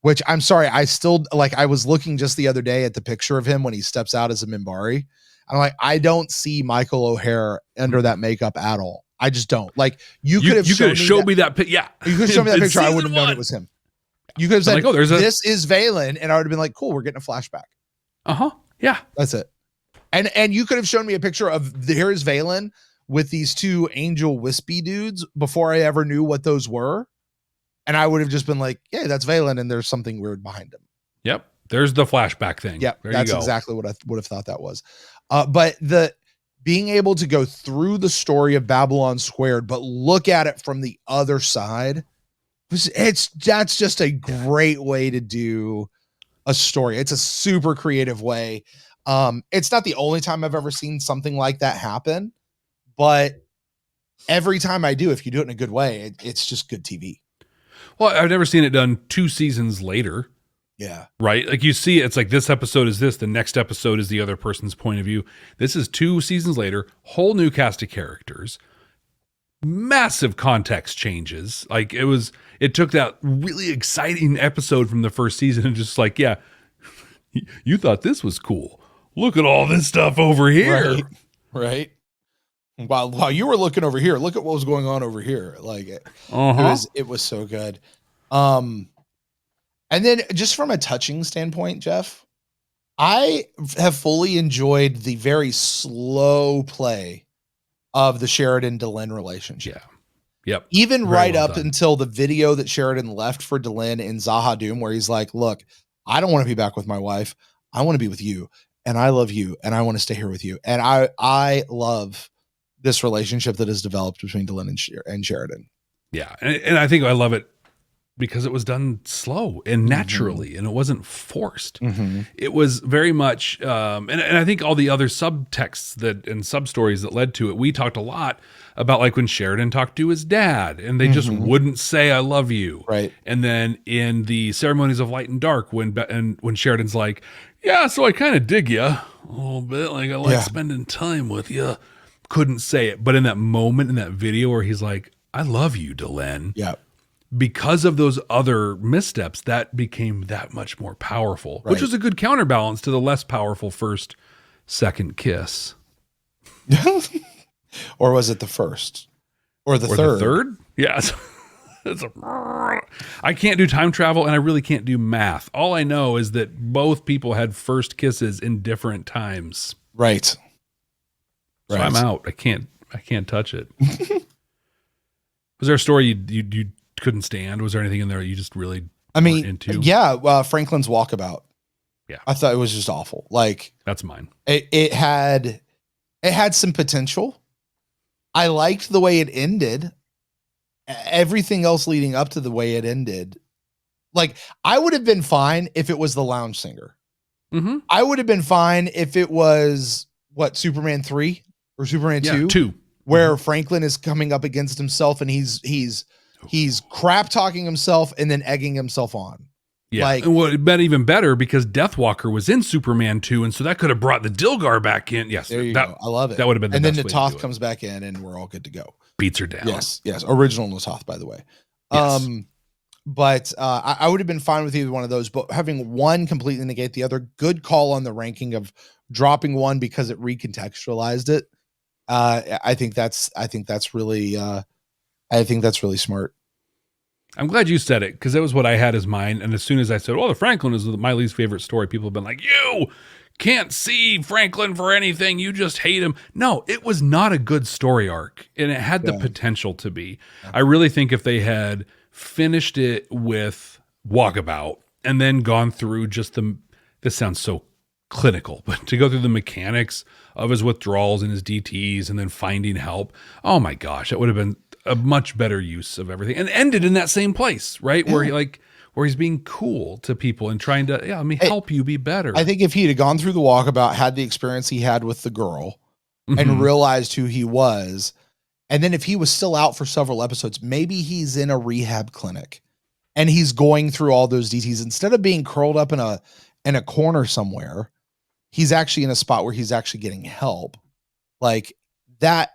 which I'm sorry. I still I was looking just the other day at the picture of him when he steps out as a Minbari. I'm like, I don't see Michael O'Hare under that makeup at all. I just don't. Like, you could have showed me that picture. Yeah. You could have shown me that picture. I wouldn't have known it was him. You could have said, this is Valen. And I would have been like, cool, we're getting a flashback. Uh-huh. Yeah. That's it. And you could have shown me a picture of here's Valen with these two angel wispy dudes before I ever knew what those were. And I would have just been like, yeah, that's Valen. And there's something weird behind him. Yep. There's the flashback thing. Yep. That's exactly what I would have thought that was. But being able to go through the story of Babylon Squared, but look at it from the other side, that's just a great way to do a story. It's a super creative way. It's not the only time I've ever seen something like that happen, but every time I do, if you do it in a good way, it's just good TV. Well, I've never seen it done 2 seasons later. Yeah. Right. Like you see, it's like this episode is this, the next episode is the other person's point of view. This is 2 seasons later, whole new cast of characters, massive context changes. Like it took that really exciting episode from the first season and just like, yeah, you thought this was cool. Look at all this stuff over here. Right. While you were looking over here, look at what was going on over here. Like it was so good. And then just from a touching standpoint, Jeff, I have fully enjoyed the very slow play of the Sheridan-Delenn relationship. Yeah. Yep. Even very right well up done. Until the video that Sheridan left for Delenn in Zahadum, where he's like, look, I don't want to be back with my wife. I want to be with you. And I love you. And I want to stay here with you. And I love this relationship that has developed between Delenn and Sheridan. Yeah. And I think I love it because it was done slow and naturally, and it wasn't forced. It was very much, and I think all the other subtexts and sub-stories that led to it, we talked a lot about like when Sheridan talked to his dad and they just wouldn't say, I love you. Right. And then in the Ceremonies of Light and Dark, when Sheridan's like, yeah, so I kind of dig you a little bit. Like I like spending time with you. Couldn't say it. But in that moment in that video where he's like, I love you, Delenn. Yeah. Because of those other missteps, that became that much more powerful, which was a good counterbalance to the less powerful second kiss. Or was it the first? Or the third? The third? Yes. I can't do time travel and I really can't do math. All I know is that both people had first kisses in different times. Right. So I'm out. I can't touch it. Was there a story you couldn't stand? Was there anything in there you just really into? Yeah, Franklin's walkabout. Yeah. I thought it was just awful. Like that's mine. It had some potential. I liked the way it ended. Everything else leading up to the way it ended. Like I would have been fine if it was the lounge singer. I would have been fine if it was Superman 3 or Superman 2, where Franklin is coming up against himself and he's crap talking himself and then egging himself on. Yeah. And well, it been even better because Deathwalker was in Superman 2. And so that could have brought the Dilgar back in. Yes. There you go. I love it. That would have been the best. And then the Toth comes back in and we're all good to go. beats her down. Yes. Original Natoth, by the way. Yes. But I would have been fine with either one of those, but having one completely negate the other, good call on the ranking of dropping one because it recontextualized it. I think that's really smart. I'm glad you said it, because that was what I had as mine. And as soon as I said, "Oh, the Franklin is my least favorite story," people have been like, "You can't see Franklin for anything. You just hate him." No, it was not a good story arc, and it had the potential to be. I really think if they had finished it with Walkabout and then gone through just this sounds so clinical, but to go through the mechanics of his withdrawals and his DTs and then finding help. Oh my gosh, that would have been a much better use of everything, and ended in that same place, right? Yeah. Where he's being cool to people and trying to, let me help you be better. I think if he'd have gone through the Walkabout, had the experience he had with the girl, and realized who he was, and then if he was still out for several episodes, maybe he's in a rehab clinic and he's going through all those DTs instead of being curled up in a corner somewhere. He's actually in a spot where he's actually getting help. Like that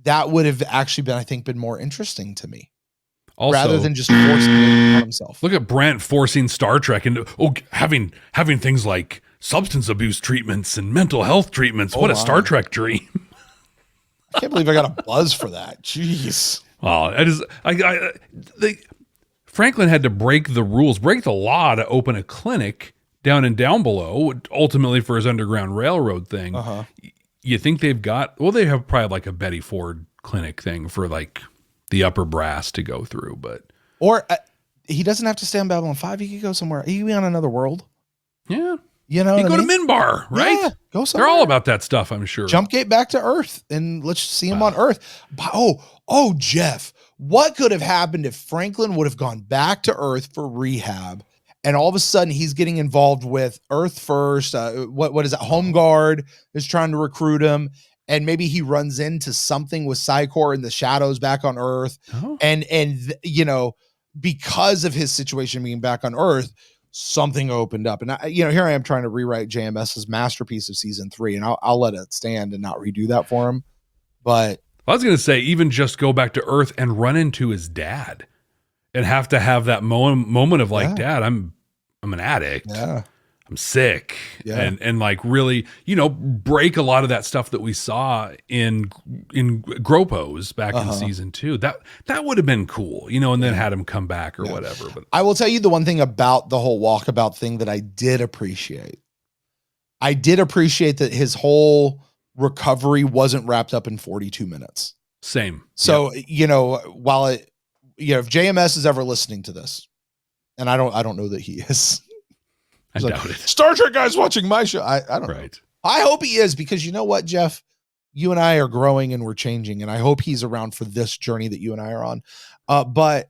would have actually been more interesting to me. Also, rather than just forcing it on himself. Look at Brent forcing Star Trek into having things like substance abuse treatments and mental health treatments. What a Star Trek dream. I can't believe I got a buzz for that. Jeez. Oh, Franklin had to break the rules, break the law to open a clinic down and down below, ultimately for his Underground Railroad thing. You think they have probably like a Betty Ford clinic thing for like the upper brass to go through, or he doesn't have to stay on Babylon 5. He could go somewhere. He could be on another world. Yeah. You know, he could go to Minbar, right? Yeah, go somewhere. They're all about that stuff, I'm sure. Jump gate back to Earth and let's see him on Earth. Oh, Jeff, what could have happened if Franklin would have gone back to Earth for rehab? And all of a sudden he's getting involved with Earth First. What is it? Home Guard is trying to recruit him. And maybe he runs into something with Psychor in the shadows back on Earth. And because of his situation being back on Earth, something opened up. And here I am trying to rewrite JMS's masterpiece of season 3, and I'll let it stand and not redo that for him. But I was going to say, even just go back to Earth and run into his dad and have to have that moment of like, Dad, I'm an addict. Yeah. I'm sick. Yeah. And like really, break a lot of that stuff that we saw in Gropos back in season 2. That would have been cool, and then had him come back or whatever. But I will tell you the one thing about the whole Walkabout thing that I did appreciate. I did appreciate that his whole recovery wasn't wrapped up in 42 minutes. Same. So, while if JMS is ever listening to this, and I don't know that he is. I doubt it. Star Trek guy's watching my show. I don't know. I hope he is, because you know what, Jeff? You and I are growing and we're changing, and I hope he's around for this journey that you and I are on. But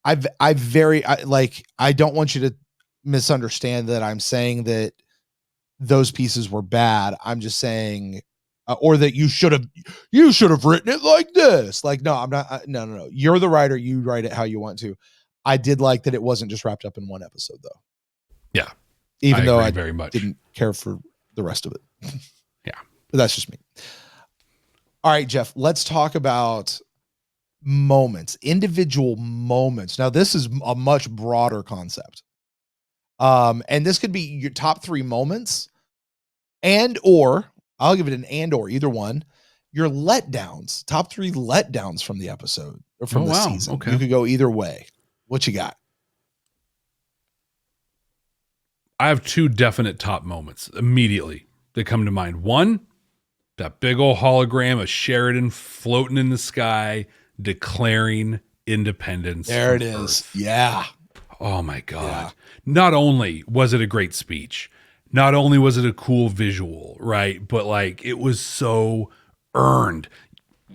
I don't want you to misunderstand that I'm saying that those pieces were bad. I'm just saying, or that you should have written it like this. Like, no, I'm not. No. You're the writer. You write it how you want to. I did like that it wasn't just wrapped up in one episode, though. Yeah. Even though I very much didn't care for the rest of it. Yeah. But that's just me. All right, Jeff, let's talk about moments, individual moments. Now, this is a much broader concept. And this could be your top 3 moments or I'll give it an or either one. Your letdowns, top 3 letdowns from the episode or from the season. Okay. You could go either way. What you got? I have 2 definite top moments immediately that come to mind. One, that big old hologram of Sheridan floating in the sky, declaring independence. There it is. Earth. Yeah. Oh my God. Yeah. Not only was it a great speech, not only was it a cool visual, right? But like, it was so earned.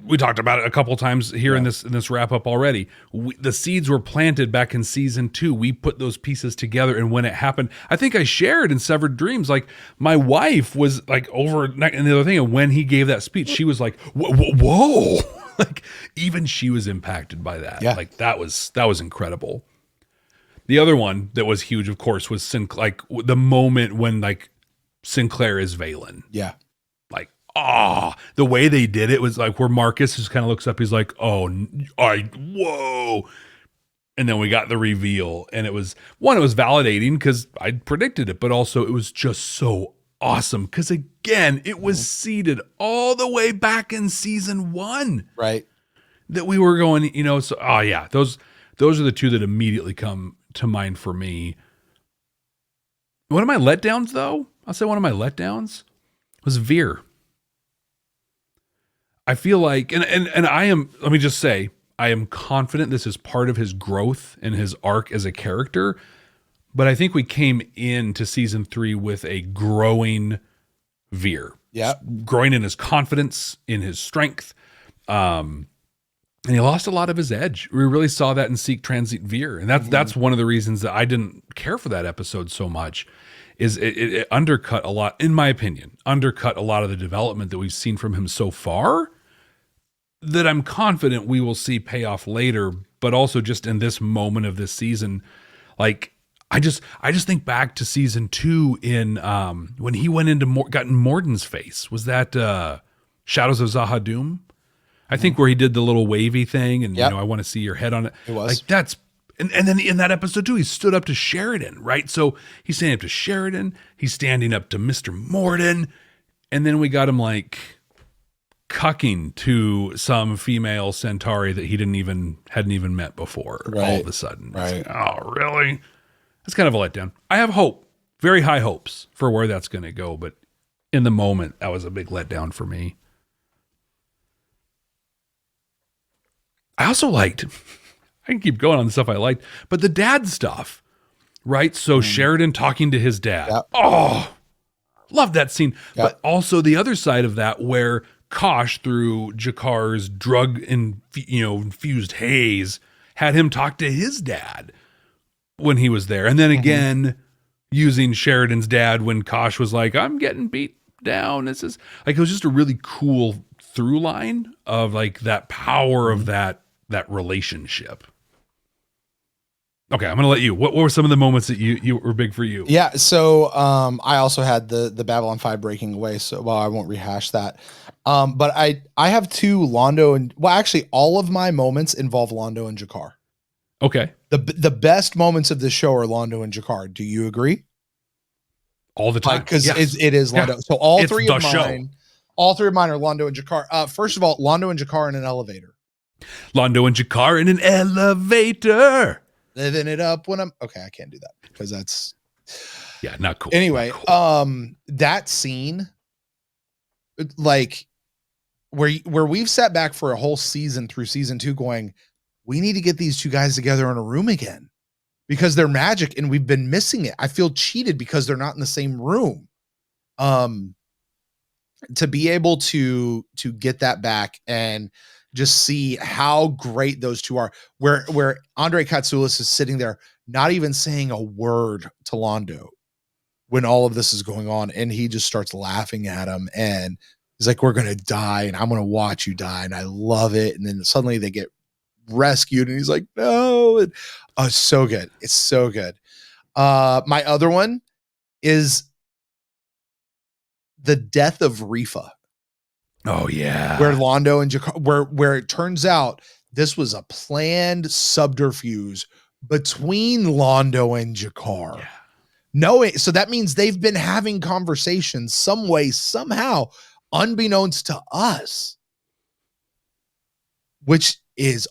We talked about it a couple times here in this wrap up already. The seeds were planted back in season 2. We put those pieces together, and when it happened, I think I shared in Severed Dreams. Like, my wife was like over and the other thing, and when he gave that speech, she was like, "Whoa!" Like, even she was impacted by that. Yeah. Like, that was incredible. The other one that was huge, of course, was the moment when like Sinclair is Valen. Yeah. Like, the way they did it was like where Marcus just kind of looks up. He's like, whoa. And then we got the reveal, and it was validating because I predicted it, but also it was just so awesome because again, it was seeded all the way back in season 1, Right. that we were going, so those are the two that immediately come to mind for me. One of my letdowns, though, I'll say one of my letdowns was Veer. I feel like, and I am, let me just say, I am confident this is part of his growth and his arc as a character, but I think we came into season 3 with a growing Veer. Yeah. Growing in his confidence, in his strength. And he lost a lot of his edge. We really saw that in Seek Transit Veer. And that's one of the reasons that I didn't care for that episode so much, is it undercut a lot, in my opinion, undercut a lot of the development that we've seen from him so far, that I'm confident we will see payoff later, but also just in this moment of this season. Like, I just think back to season 2 in when he went into got in Morden's face. Was that Shadows of Zahadum? I think where he did the little wavy thing and I want to see your head on it. It was. Like that's and then in that episode too, he stood up to Sheridan, right? So he's standing up to Sheridan, he's standing up to Mr. Morden, and then we got him like cucking to some female Centauri that he hadn't even met before. Right. All of a sudden. Right. Like, oh, really? That's kind of a letdown. I have hope, very high hopes for where that's going to go, but in the moment, that was a big letdown for me. I also liked, I can keep going on the stuff I liked, but the dad stuff, right? So Sheridan talking to his dad. Yep. Oh, love that scene. Yep. But also the other side of that where Kosh, through Jakar's drug infused haze, had him talk to his dad when he was there. And then again, using Sheridan's dad when Kosh was like, I'm getting beat down. This is like, it was just a really cool through line of like that power of that relationship. Okay, I'm gonna let you. What were some of the moments that you were big for you? Yeah, so I also had the Babylon 5 breaking away, so I won't rehash that. But I have two Londo and actually all of my moments involve Londo and Jakar. Okay. The best moments of the show are Londo and Jakar. Do you agree? All the time. Because Yes. it is Londo. Yeah. So all It's three the of mine, all three of mine are Londo and Jakar. First of all, Londo and Jakar in an elevator. Londo and Jakar in an elevator. Living it up when I'm okay. I can't do that because that's not cool. Anyway, not cool. that scene, like where we've sat back for a whole season through season 2 going, we need to get these two guys together in a room again because they're magic and we've been missing it. I feel cheated because they're not in the same room. To be able to get that back and just see how great those two are, where Andre Katsoulis is sitting there, not even saying a word to Londo when all of this is going on. And he just starts laughing at him and he's like, we're going to die and I'm going to watch you die. And I love it. And then suddenly they get rescued and he's like, no. And, it's so good. It's so good. My other one is the death of Rifa. Oh yeah. Where Londo and Jakar, where it turns out this was a planned subterfuge between Londo and Jakar. Yeah. Knowing, so that means they've been having conversations some way, somehow, unbeknownst to us, which is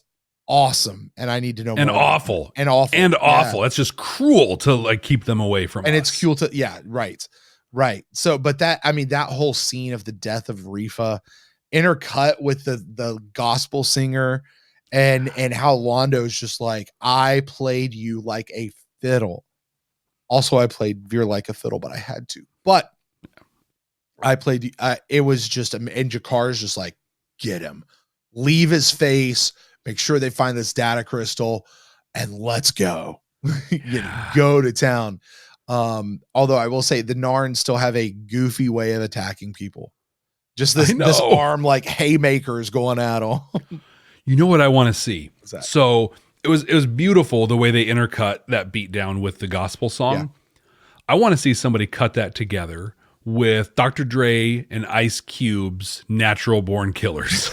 awesome. And I need to know and more. awful. And awful. And awful. Yeah. It's just cruel to like keep them away from and us. it's cool to, yeah, right. Right. So, but that, I mean, that whole scene of the death of Rifa intercut with the gospel singer and how Londo's just like, I played you like a fiddle. Also, I played Veer like a fiddle, but I had to. But I played, it was just, and Jakar's just like, get him, leave his face, make sure they find this data crystal, and let's go. Go to town. Although I will say the Narns still have a goofy way of attacking people. Just this arm like haymakers going at them. You know what I want to see? What's that? So it was beautiful the way they intercut that beat down with the gospel song. Yeah. I want to see somebody cut that together with Dr. Dre and Ice Cube's Natural Born Killers.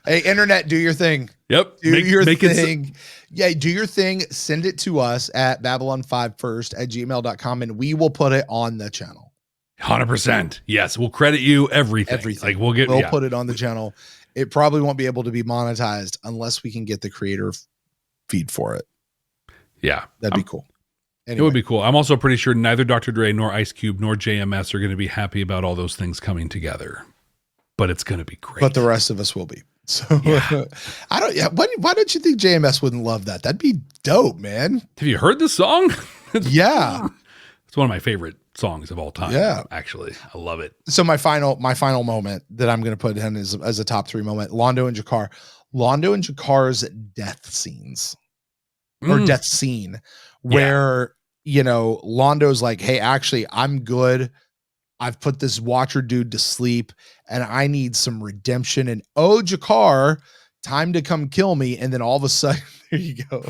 Hey, internet, do your thing. Yep. Do your make thing. Yeah, do your thing. Send it to us at babylon5first@gmail.com, and we will put it on the channel. 100%. Yes, we'll credit you everything. Like we'll put it on the channel. It probably won't be able to be monetized unless we can get the creator feed for it. Yeah. That'd be cool. Anyway. It would be cool. I'm also pretty sure neither Dr. Dre nor Ice Cube nor JMS are going to be happy about all those things coming together. But it's going to be great. But the rest of us will be. So why don't you think JMS wouldn't love that? That'd be dope, man. Have you heard this song? Yeah. It's one of my favorite songs of all time. Yeah. Actually, I love it. So my final moment that I'm going to put in as a top 3 moment, Londo and Jakar. Londo and Jakar's death scenes or death scene where, Londo's like, hey, actually, I'm good. I've put this Watcher dude to sleep and I need some redemption. And Jakar, time to come kill me. And then all of a sudden, there you go.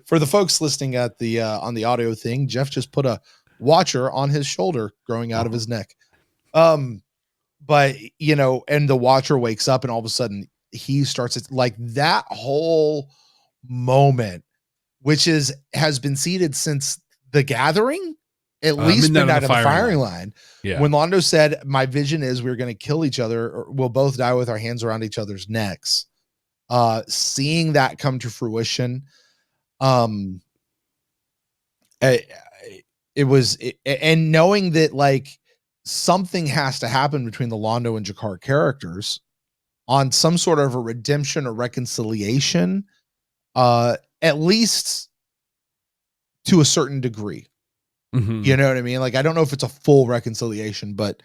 For the folks listening at the on the audio thing, Jeff just put a Watcher on his shoulder growing out of his neck. But and the Watcher wakes up and all of a sudden he starts like that whole moment, which has been seeded since The Gathering. At least Midnight on the Firing Line. Yeah. When Londo said, my vision is we're going to kill each other, or we'll both die with our hands around each other's necks. Seeing that come to fruition, and knowing that like something has to happen between the Londo and Jakar characters on some sort of a redemption or reconciliation, at least to a certain degree. Mm-hmm. You know what I mean? Like, I don't know if it's a full reconciliation, but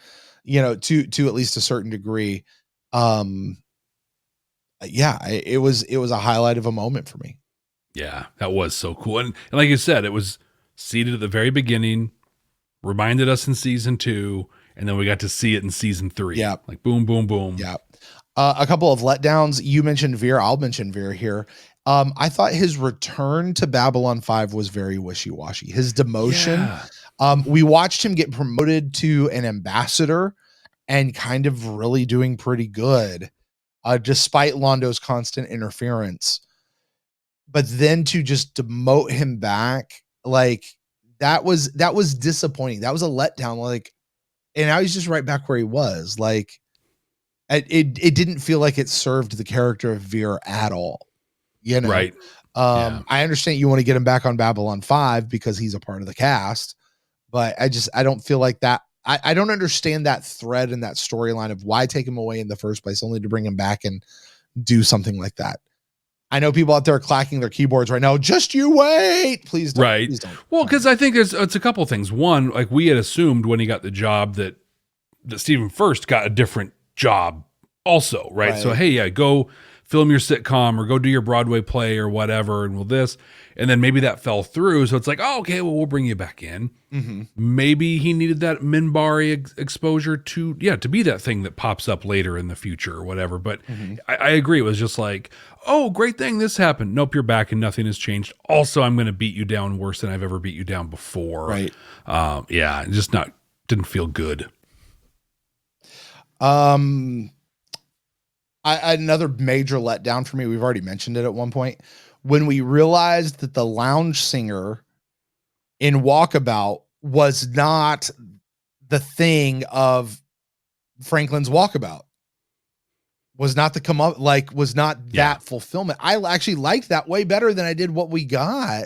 to at least a certain degree. It was a highlight of a moment for me. Yeah, that was so cool. And like you said, it was seeded at the very beginning, reminded us in season 2, and then we got to see it in season 3. Yeah. Like boom, boom, boom. Yeah. A couple of letdowns. You mentioned Veer. I'll mention Veer here. I thought his return to Babylon 5 was very wishy-washy. His demotion. Yeah. We watched him get promoted to an ambassador and kind of really doing pretty good, despite Londo's constant interference. But then to just demote him back, like that was disappointing. That was a letdown. Like, and now he's just right back where he was. Like, it didn't feel like it served the character of Veer at all. Right. I understand you want to get him back on Babylon 5 because he's a part of the cast, but I don't feel like that. I don't understand that thread and that storyline of why take him away in the first place, only to bring him back and do something like that. I know people out there clacking their keyboards right now. Just you wait, please don't. Right. Please don't. Well, because I think it's a couple of things. One, like we had assumed when he got the job that Stephen First got a different job also, right? So, hey, yeah, go film your sitcom or go do your Broadway play or whatever, and this. And then maybe that fell through. So it's like, oh, okay, well, we'll bring you back in. Mm-hmm. Maybe he needed that Minbari exposure to be that thing that pops up later in the future or whatever. But I agree. It was just like, oh, great thing, this happened. Nope, you're back and nothing has changed. Also, I'm going to beat you down worse than I've ever beat you down before. Right. Just didn't feel good. Another major letdown for me, we've already mentioned it at one point, when we realized that the lounge singer in Walkabout was not the thing of Franklin's Walkabout, was not that fulfillment. I actually liked that way better than I did what we got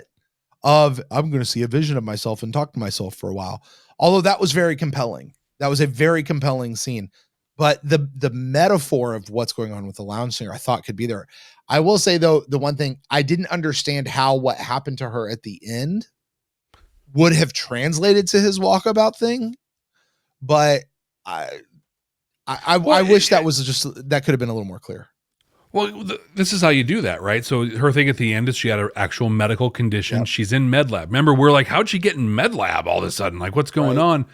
of, I'm going to see a vision of myself and talk to myself for a while. Although that was very compelling. That was a very compelling scene. But the metaphor of what's going on with the lounge singer, I thought could be there. I will say, though, the one thing I didn't understand how what happened to her at the end would have translated to his Walkabout thing. But I wish that could have been a little more clear. Well, this is how you do that, right? So her thing at the end is she had an actual medical condition. Yep. She's in med lab. Remember, we're like, how'd she get in med lab all of a sudden? Like, what's going on?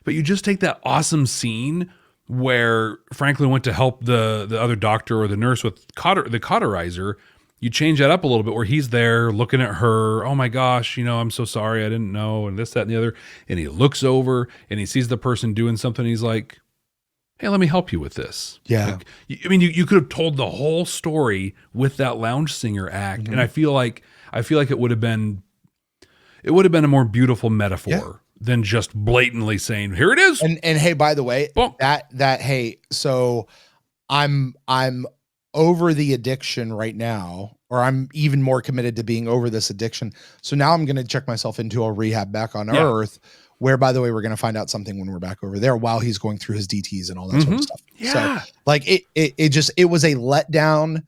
But you just take that awesome scene where Franklin went to help the other doctor or the nurse with the cauterizer, you change that up a little bit where he's there looking at her. Oh my gosh, I'm so sorry. I didn't know. And this, that, and the other. And he looks over and he sees the person doing something. He's like, hey, let me help you with this. Yeah. Like, you could have told the whole story with that lounge singer act. And I feel like it would have been a more beautiful metaphor than just blatantly saying, here it is. And hey, by the way, Boom. So I'm over the addiction right now, or I'm even more committed to being over this addiction. So now I'm going to check myself into a rehab back on Earth, where, by the way, we're going to find out something when we're back over there while he's going through his DTs and all that sort of stuff. Yeah. So like it was a letdown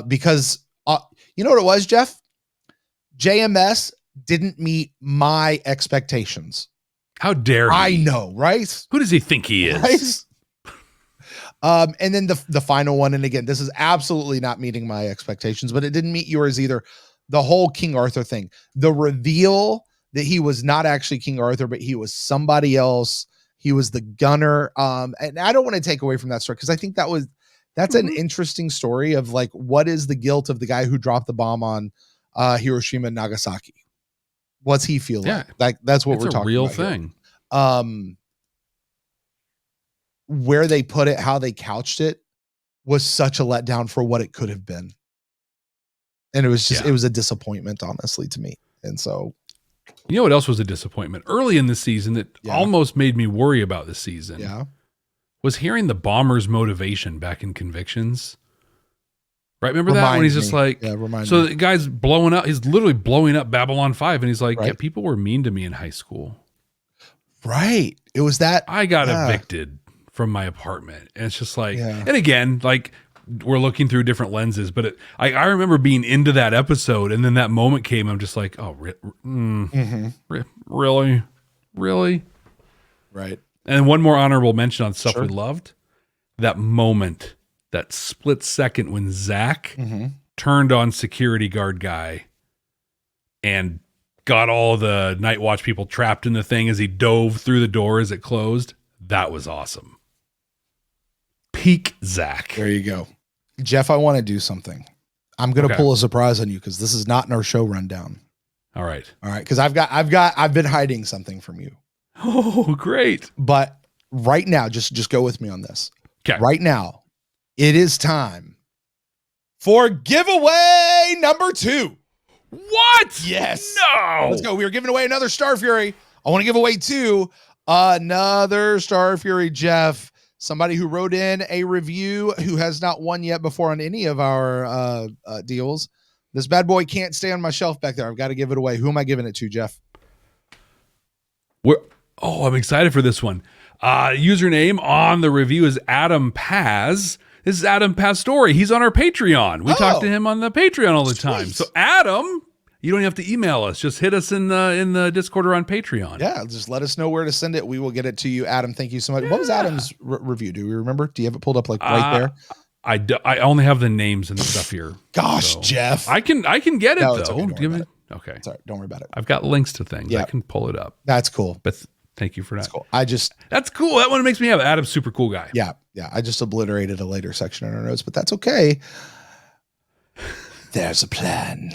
because you know what it was, Jeff? JMS didn't meet my expectations. How dare he? I know, right? Who does he think he is? Right? And then the final one, and again, this is absolutely not meeting my expectations, but it didn't meet yours either. The whole King Arthur thing, the reveal that he was not actually King Arthur, but he was somebody else. He was the gunner. And I don't want to take away from that story because I think that's an interesting story of like, what is the guilt of the guy who dropped the bomb on Hiroshima and Nagasaki? What's he feel like? That's what we're talking about. It's a real thing. Where they put it, how they couched it was such a letdown for what it could have been. And it was just, it was a disappointment, honestly, to me. And so, you know what else was a disappointment early in the season that almost made me worry about this season? Yeah. Was hearing the bomber's motivation back in Convictions. Right? Remember that when he's just like, so the guy's blowing up, he's literally blowing up Babylon 5 and he's like, yeah, people were mean to me in high school. Right. It was that I got evicted from my apartment. And it's just like, and again, like we're looking through different lenses, but I remember being into that episode and then that moment came. I'm just like, oh, really? Right. And one more honorable mention on stuff we loved. That moment, that split second when Zach turned on security guard guy and got all the Night Watch people trapped in the thing as he dove through the door as it closed. That was awesome. Peak Zach. There you go. Jeff, I want to do something. I'm going to pull a surprise on you because this is not in our show rundown. All right. Because I've been hiding something from you. Oh, great. But right now, just go with me on this. Okay. Right now, it is time for giveaway number 2. What? Yes. No. Let's go. We are giving away another Starfury. I want to give away 2. Another Starfury, Jeff. Somebody who wrote in a review who has not won yet before on any of our deals. This bad boy can't stay on my shelf back there. I've got to give it away. Who am I giving it to, Jeff? I'm excited for this one. Username on the review is Adam Paz. This is Adam Pastore. He's on our Patreon. We talk to him on the Patreon all the time. So Adam, you don't have to email us. Just hit us in the Discord or on Patreon. Yeah, just let us know where to send it. We will get it to you, Adam. Thank you so much. What was Adam's review? Do you remember? Do you have it pulled up like right there? I only have the names and stuff here. Gosh, so. Jeff. I can get it though. Okay. It's all right. Don't worry about it. I've got links to things. I can pull it up. That's cool. But thank you for that. That's cool. That's cool. That one makes me happy. Adam's super cool guy. Yeah. I just obliterated a later section in our notes, but that's okay. There's a plan.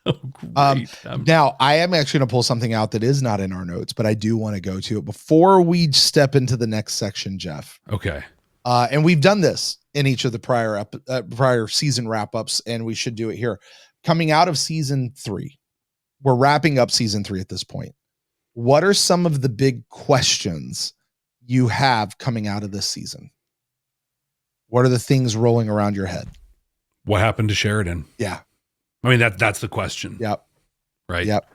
Oh, great. Now, I am actually going to pull something out that is not in our notes, but I do want to go to it before we step into the next section, Jeff. Okay. And we've done this in each of the prior season wrap-ups, and we should do it here. Coming out of season 3, we're wrapping up season 3 at this point. What are some of the big questions you have coming out of this season? What are the things rolling around your head? What happened to Sheridan? Yeah. I mean, that's the question. Yep. Right. Yep.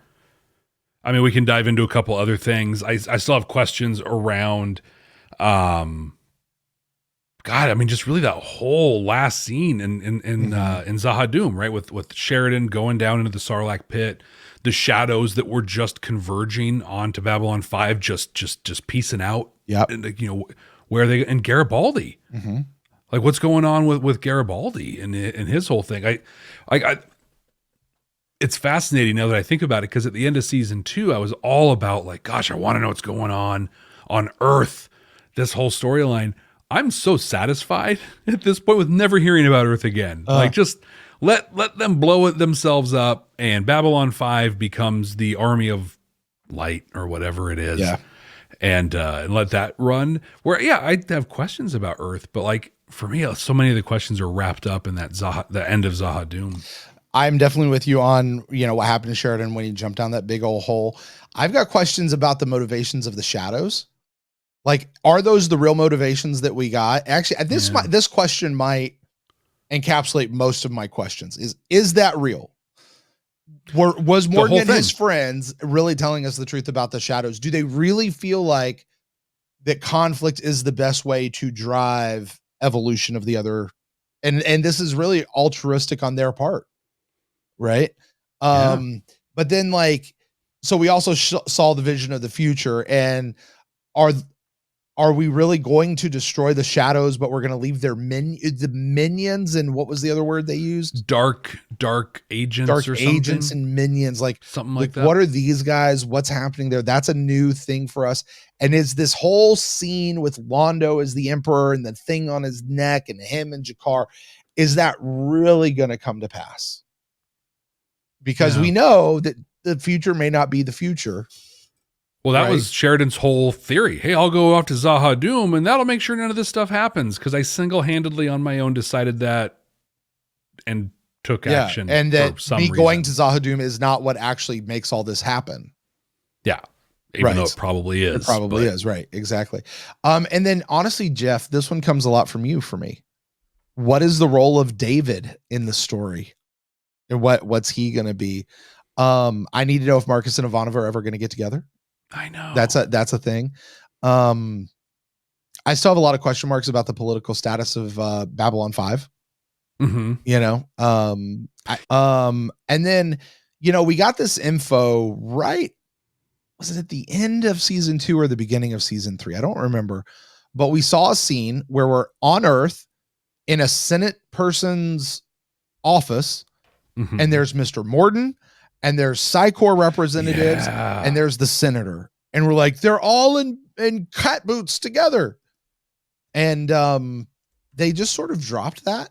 I mean, we can dive into a couple other things. I still have questions around, God, I mean, just really that whole last scene in Zahadum, right? With Sheridan going down into the Sarlacc pit, the shadows that were just converging onto Babylon 5, just piecing out. Yeah. And where they, and Garibaldi, like what's going on with Garibaldi and his whole thing. It's fascinating now that I think about it, because at the end of season 2, I was all about like, gosh, I want to know what's going on Earth, this whole storyline. I'm so satisfied at this point with never hearing about Earth again. let them blow it themselves up, and Babylon 5 becomes the army of light or whatever it is. Yeah. And let that run. Where I have questions about Earth, but like for me, so many of the questions are wrapped up in that the end of Zaha Doom. I'm definitely with you on, what happened to Sheridan when he jumped down that big old hole. I've got questions about the motivations of the shadows. Like, are those the real motivations that we got? Actually, this question might encapsulate most of my questions. Is that real? Was Morgan and his friends really telling us the truth about the shadows? Do they really feel like that conflict is the best way to drive evolution of the other? And this is really altruistic on their part, right? But then so we also saw the vision of the future, and are we really going to destroy the shadows, but we're going to leave their the minions? And what was the other word they used? Dark agents or something. Agents and minions, something like that. What are these guys? What's happening there? That's a new thing for us. And is this whole scene with Londo as the emperor and the thing on his neck and him and Jakar, is that really going to come to pass? Because we know that the future may not be the future. Well, that was Sheridan's whole theory. Hey, I'll go off to Zaha Doom, and that'll make sure none of this stuff happens, because I single-handedly on my own decided that and took action. And that for some me reason. going to Zaha Doom is not what actually makes all this happen. Yeah. Even though it probably is. It probably is, right. Exactly. And then honestly, Jeff, this one comes a lot from you for me. What is the role of David in the story? And what's he going to be? I need to know if Marcus and Ivanova are ever going to get together. I know that's a thing. I still have a lot of question marks about the political status of Babylon 5. Mm-hmm. And then we got this info right. Was it at the end of season 2 or the beginning of season 3? I don't remember, but we saw a scene where we're on Earth in a Senate person's office, and there's Mr. Morden, and there's Psycor representatives, and there's the senator. And we're like, they're all in cat boots together. And they just sort of dropped that.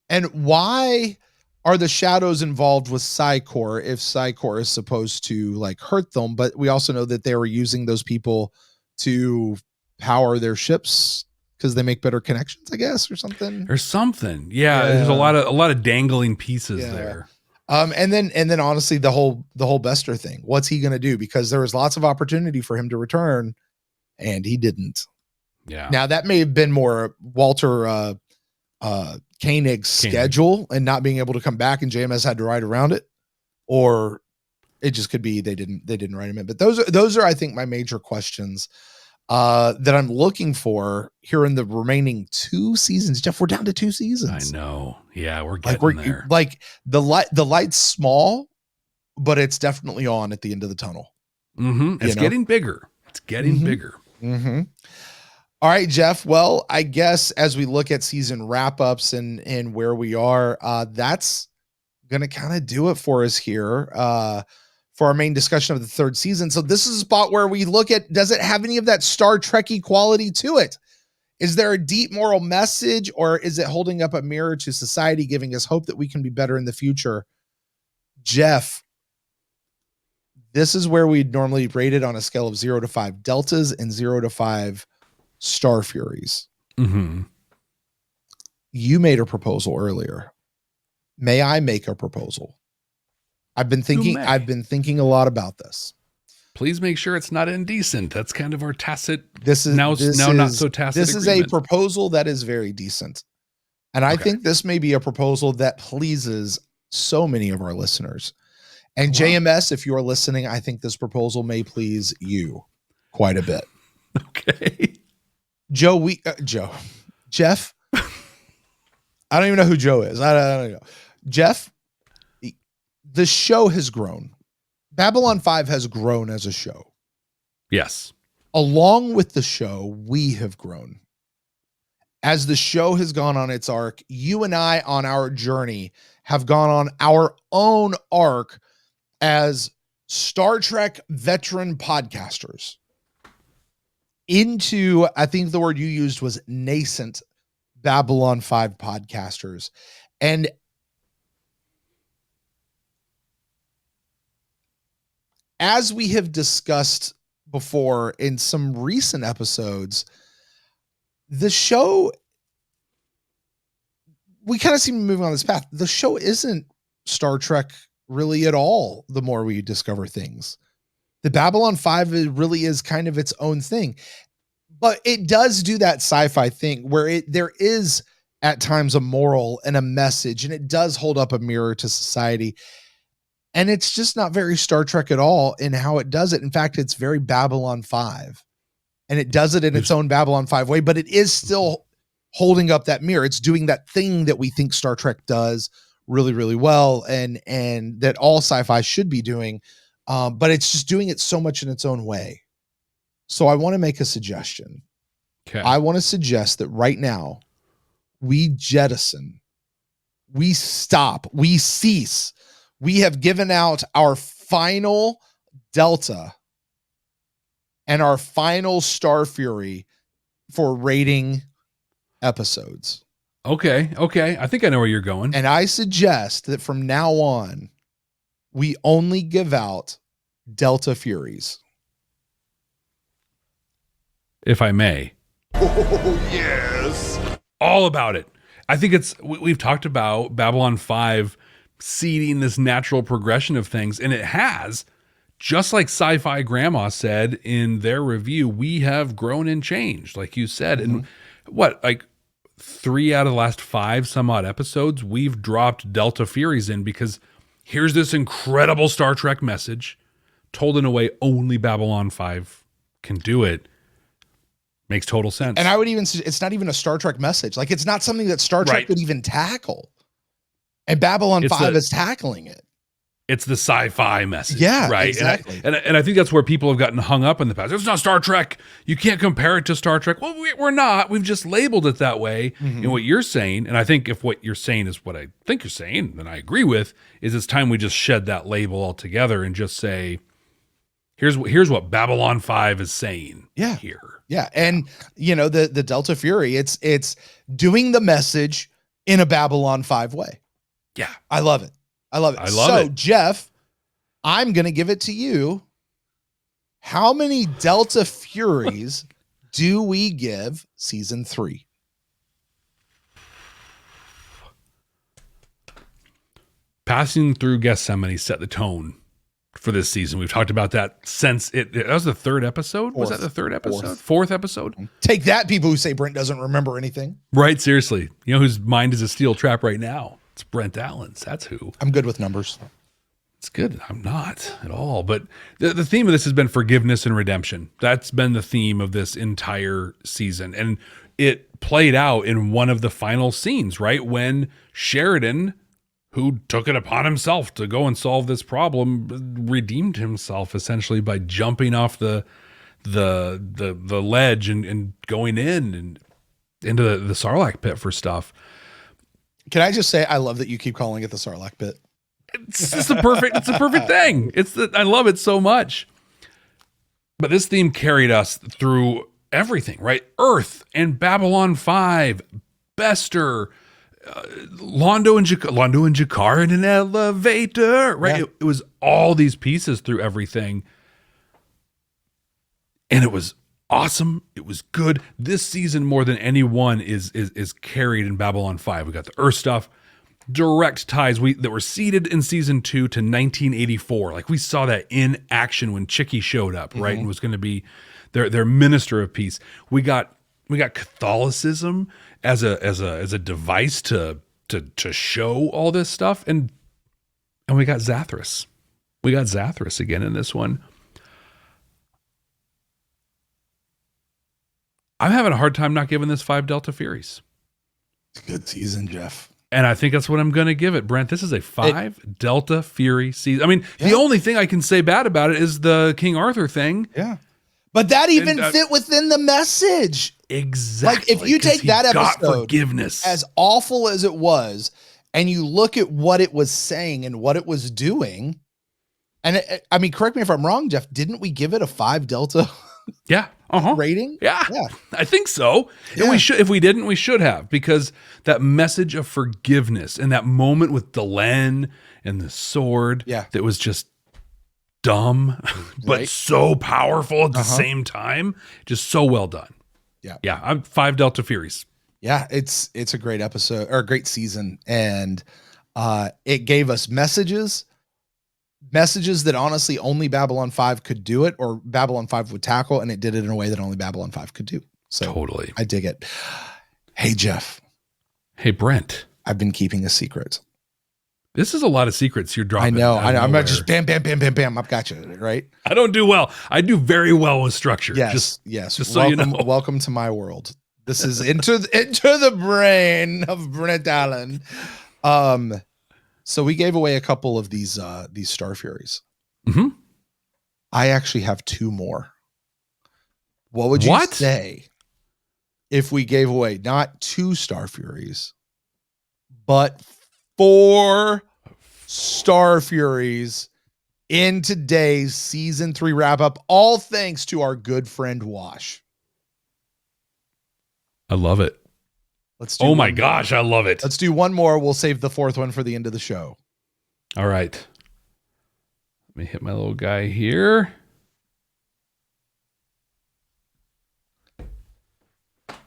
And why are the shadows involved with Psycor if Psycor is supposed to hurt them? But we also know that they were using those people to power their ships because they make better connections, I guess, or something. Or something. Yeah. There's a lot of dangling pieces there. And then honestly, the whole Bester thing, what's he going to do? Because there was lots of opportunity for him to return and he didn't. Yeah. Now that may have been more Walter Koenig's schedule and not being able to come back, and JMS had to ride around it, or it just could be they didn't write him in. But those are I think my major questions that I'm looking for here in the remaining 2 seasons. Jeff, we're down to 2 seasons. I know. Yeah, we're getting there. The light's small, but it's definitely on at the end of the tunnel. It's getting bigger. It's getting bigger. All right, Jeff. Well, I guess as we look at season wrap-ups and where we are, that's going to kind of do it for us here for our main discussion of the 3rd season. So this is a spot where we look at, does it have any of that Star Trekky quality to it? Is there a deep moral message, or is it holding up a mirror to society, giving us hope that we can be better in the future? Jeff, this is where we'd normally rate it on a scale of 0 to 5 deltas and 0 to 5 Starfuries. You made a proposal earlier. May I make a proposal? I've been thinking a lot about this. Please make sure it's not indecent. That's kind of our tacit. This is not so tacit. This is a proposal that is very decent. And I think this may be a proposal that pleases so many of our listeners. And JMS, if you're listening, I think this proposal may please you quite a bit. Okay. Jeff. I don't even know who Joe is. I don't know. Jeff, the show has grown. Babylon 5 has grown as a show. Yes. Along with the show, we have grown. As the show has gone on its arc, you and I on our journey have gone on our own arc as Star Trek veteran podcasters into, I think the word you used was nascent Babylon 5 podcasters. And as we have discussed before in some recent episodes, the show, we kind of seem to be moving on this path. The show isn't Star Trek really at all the more we discover things. The Babylon 5 really is kind of its own thing. But it does do that sci-fi thing where there is at times a moral and a message, and it does hold up a mirror to society. And it's just not very Star Trek at all in how it does it. In fact, it's very Babylon 5. And it does it in its own Babylon 5 way, but it is still holding up that mirror. It's doing that thing that we think Star Trek does really, really well, and that all sci-fi should be doing. But it's just doing it so much in its own way. So I want to make a suggestion. Okay. I want to suggest that right now we jettison, we stop, we cease. We have given out our final Delta and our final Starfury for rating episodes. Okay. I think I know where you're going. And I suggest that from now on, we only give out Delta Furies. If I may. Oh, yes. All about it. I think we've talked about Babylon 5 seeding this natural progression of things, and it has. Just like Sci-Fi Grandma said in their review, we have grown and changed, like you said. And like 3 out of the last 5 some odd episodes, we've dropped Delta Furies in because here's this incredible Star Trek message told in a way only Babylon 5 can do it. Makes total sense. And I would even say it's not even a Star Trek message. Like, it's not something that Star Trek would even tackle. And Babylon 5 is tackling it. It's the sci-fi message. Yeah, right. Exactly. And I think that's where people have gotten hung up in the past. It's not Star Trek. You can't compare it to Star Trek. Well, we're not. We've just labeled it that way. And what you're saying, and I think if what you're saying is what I think you're saying, then I agree with, is it's time we just shed that label altogether and just say, here's what Babylon 5 is saying here. Yeah. And the Delta Fury, it's doing the message in a Babylon 5 way. Yeah. I love it. So, Jeff, I'm going to give it to you. How many Delta Furies do we give season 3? Passing through Gethsemane set the tone for this season. We've talked about that since that was the 3rd episode. Was that the 3rd episode? 4th episode? Take that, people who say Brent doesn't remember anything. Right, seriously. You know whose mind is a steel trap right now? It's Brent Allen's. That's who. I'm good with numbers. It's good. I'm not at all. But the theme of this has been forgiveness and redemption. That's been the theme of this entire season. And it played out in one of the final scenes, right? When Sheridan, who took it upon himself to go and solve this problem, redeemed himself essentially by jumping off the ledge and going in and into the Sarlacc pit for stuff. Can I just say, I love that you keep calling it the Sarlacc pit. It's the perfect thing. I love it so much. But this theme carried us through everything, right? Earth and Babylon 5, Bester, Londo and Jakar in an elevator, right? Yeah. It was all these pieces through everything. And it was awesome. It was good. This season, more than any one, is carried in Babylon 5. We got the Earth stuff, direct ties that were seeded in season 2 to 1984. Like, we saw that in action when Chicky showed up, right? And was going to be their minister of peace. We got Catholicism as a device to show all this stuff, and we got Zathras. We got Zathras again in this one. I'm having a hard time not giving this 5 Delta Furies. It's a good season, Jeff. And I think that's what I'm going to give it, Brent. This is a 5 Delta Fury season. I mean, the only thing I can say bad about it is the King Arthur thing. Yeah. But that even fit within the message. Exactly. Like, if you take that episode, forgiveness, as awful as it was, and you look at what it was saying and what it was doing, and I mean, correct me if I'm wrong, Jeff, didn't we give it a 5 Delta rating? Yeah, I think so. Yeah. And we should, if we didn't, we should have, because that message of forgiveness and that moment with Delenn and the sword, that was just dumb, but Right. so powerful at the same time. Just so well done. Yeah. Yeah. I'm 5 Delta Furies. Yeah, it's a great episode or a great season, and it gave us messages that honestly only Babylon 5 could do it, or Babylon 5 would tackle, and it did it in a way that only Babylon 5 could do. So Totally. I dig it. Hey Jeff, Hey, Brent. I've been keeping a secret. This is a lot of secrets you're dropping. I know. out of I'm not nowhere. just bam, bam, bam, bam, bam. I've got you, right? I don't do well. I do very well with structure. Yes, Just yes. so you know. Welcome to my world. This is into the brain of Brent Allen. So we gave away a couple of these Starfuries. Mm-hmm. I actually have 2 more. What would you say if we gave away not 2 Starfuries, but 4 Starfuries in today's season 3 wrap up, all thanks to our good friend Wash? I love it. Let's do Oh one my more. gosh, I love it. Let's do one more. We'll save the 4th one for the end of the show. All right. Let me hit my little guy here.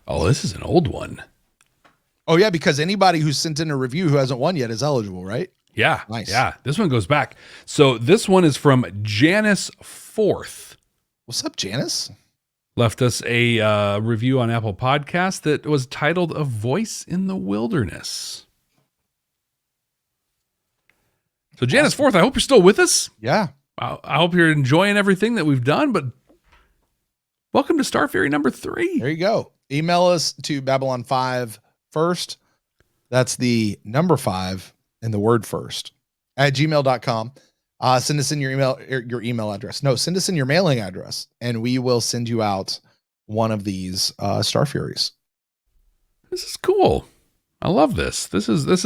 Oh, this is an old one. Oh yeah, because anybody who's sent in a review who hasn't won yet is eligible, right? Yeah. Nice. Yeah. This one goes back. So this one is from Janice Forth. What's up, Janice? Left us a review on Apple Podcast that was titled A Voice in the Wilderness. So Janice Forth, I hope you're still with us. Yeah. I hope you're enjoying everything that we've done, but welcome to Starfury number 3. There you go. Email us to Babylon 5 first. That's the number 5 and the word first at gmail.com. Send us in your email address. No, send us in your mailing address, and we will send you out one of these Starfuries. This is cool. I love this. This is it's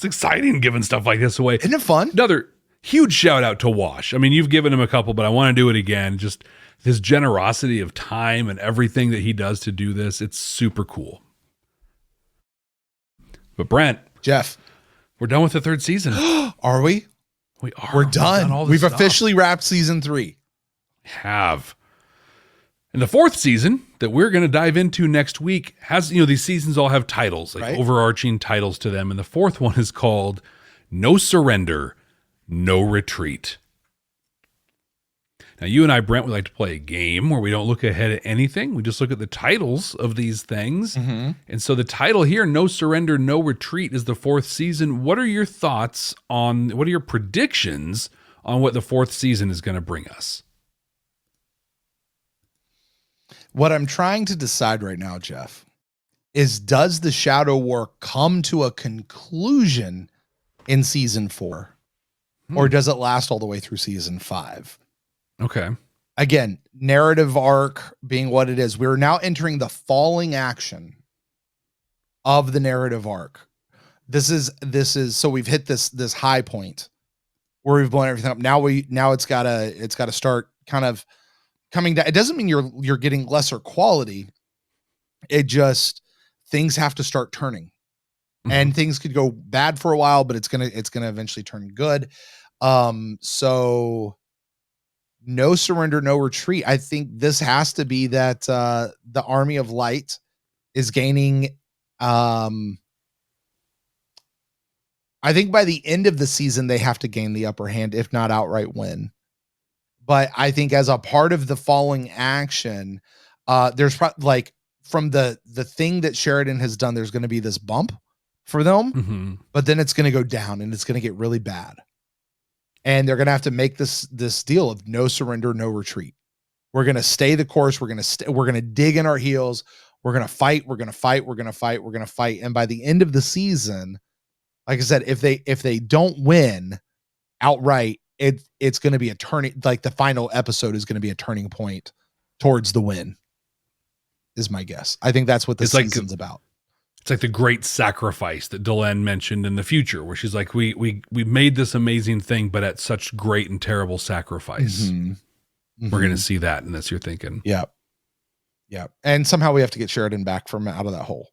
exciting giving stuff like this away. Isn't it fun? Another huge shout out to Wash. I mean, you've given him a couple, but I want to do it again. Just his generosity of time and everything that he does to do this. It's super cool. But Brent, Jeff, we're done with the 3rd season. are we? We are. We're done. all this We've stuff. officially wrapped season 3. Have. And the 4th season that we're going to dive into next week has, these seasons all have titles, like Right. overarching titles to them. And the 4th one is called No Surrender, No Retreat. Now, you and I, Brent, we like to play a game where we don't look ahead at anything. We just look at the titles of these things. Mm-hmm. And so the title here, No Surrender, No Retreat, is the 4th season. What are your thoughts what are your predictions on what the 4th season is going to bring us? What I'm trying to decide right now, Jeff, is does the Shadow War come to a conclusion in season 4? Or does it last all the way through season 5? Okay. Again, narrative arc being what it is, we're now entering the falling action of the narrative arc. This is so we've hit this high point where we've blown everything up. Now it's gotta start kind of coming down. It doesn't mean you're getting lesser quality. It just, things have to start turning. And things could go bad for a while, but it's gonna eventually turn good. So no surrender, no retreat. I think this has to be that the Army of Light is gaining. I think by the end of the season, they have to gain the upper hand, if not outright win. But I think as a part of the falling action, there's like from the thing that Sheridan has done, there's going to be this bump for them, but then it's going to go down and it's going to get really bad. And they're going to have to make this deal of no surrender, no retreat. We're going to stay the course. We're going to dig in our heels. We're going to fight. We're going to fight. We're going to fight. We're going to fight. And by the end of the season, like I said, if they don't win outright, it's going to be a turning, like the final episode is going to be a turning point towards the win, is my guess. I think that's what this season's about. It's like the great sacrifice that Delenn mentioned in the future, where she's like, we made this amazing thing, but at such great and terrible sacrifice. We're going to see that in this, you're thinking. Yeah. Yeah. And somehow we have to get Sheridan back from out of that hole.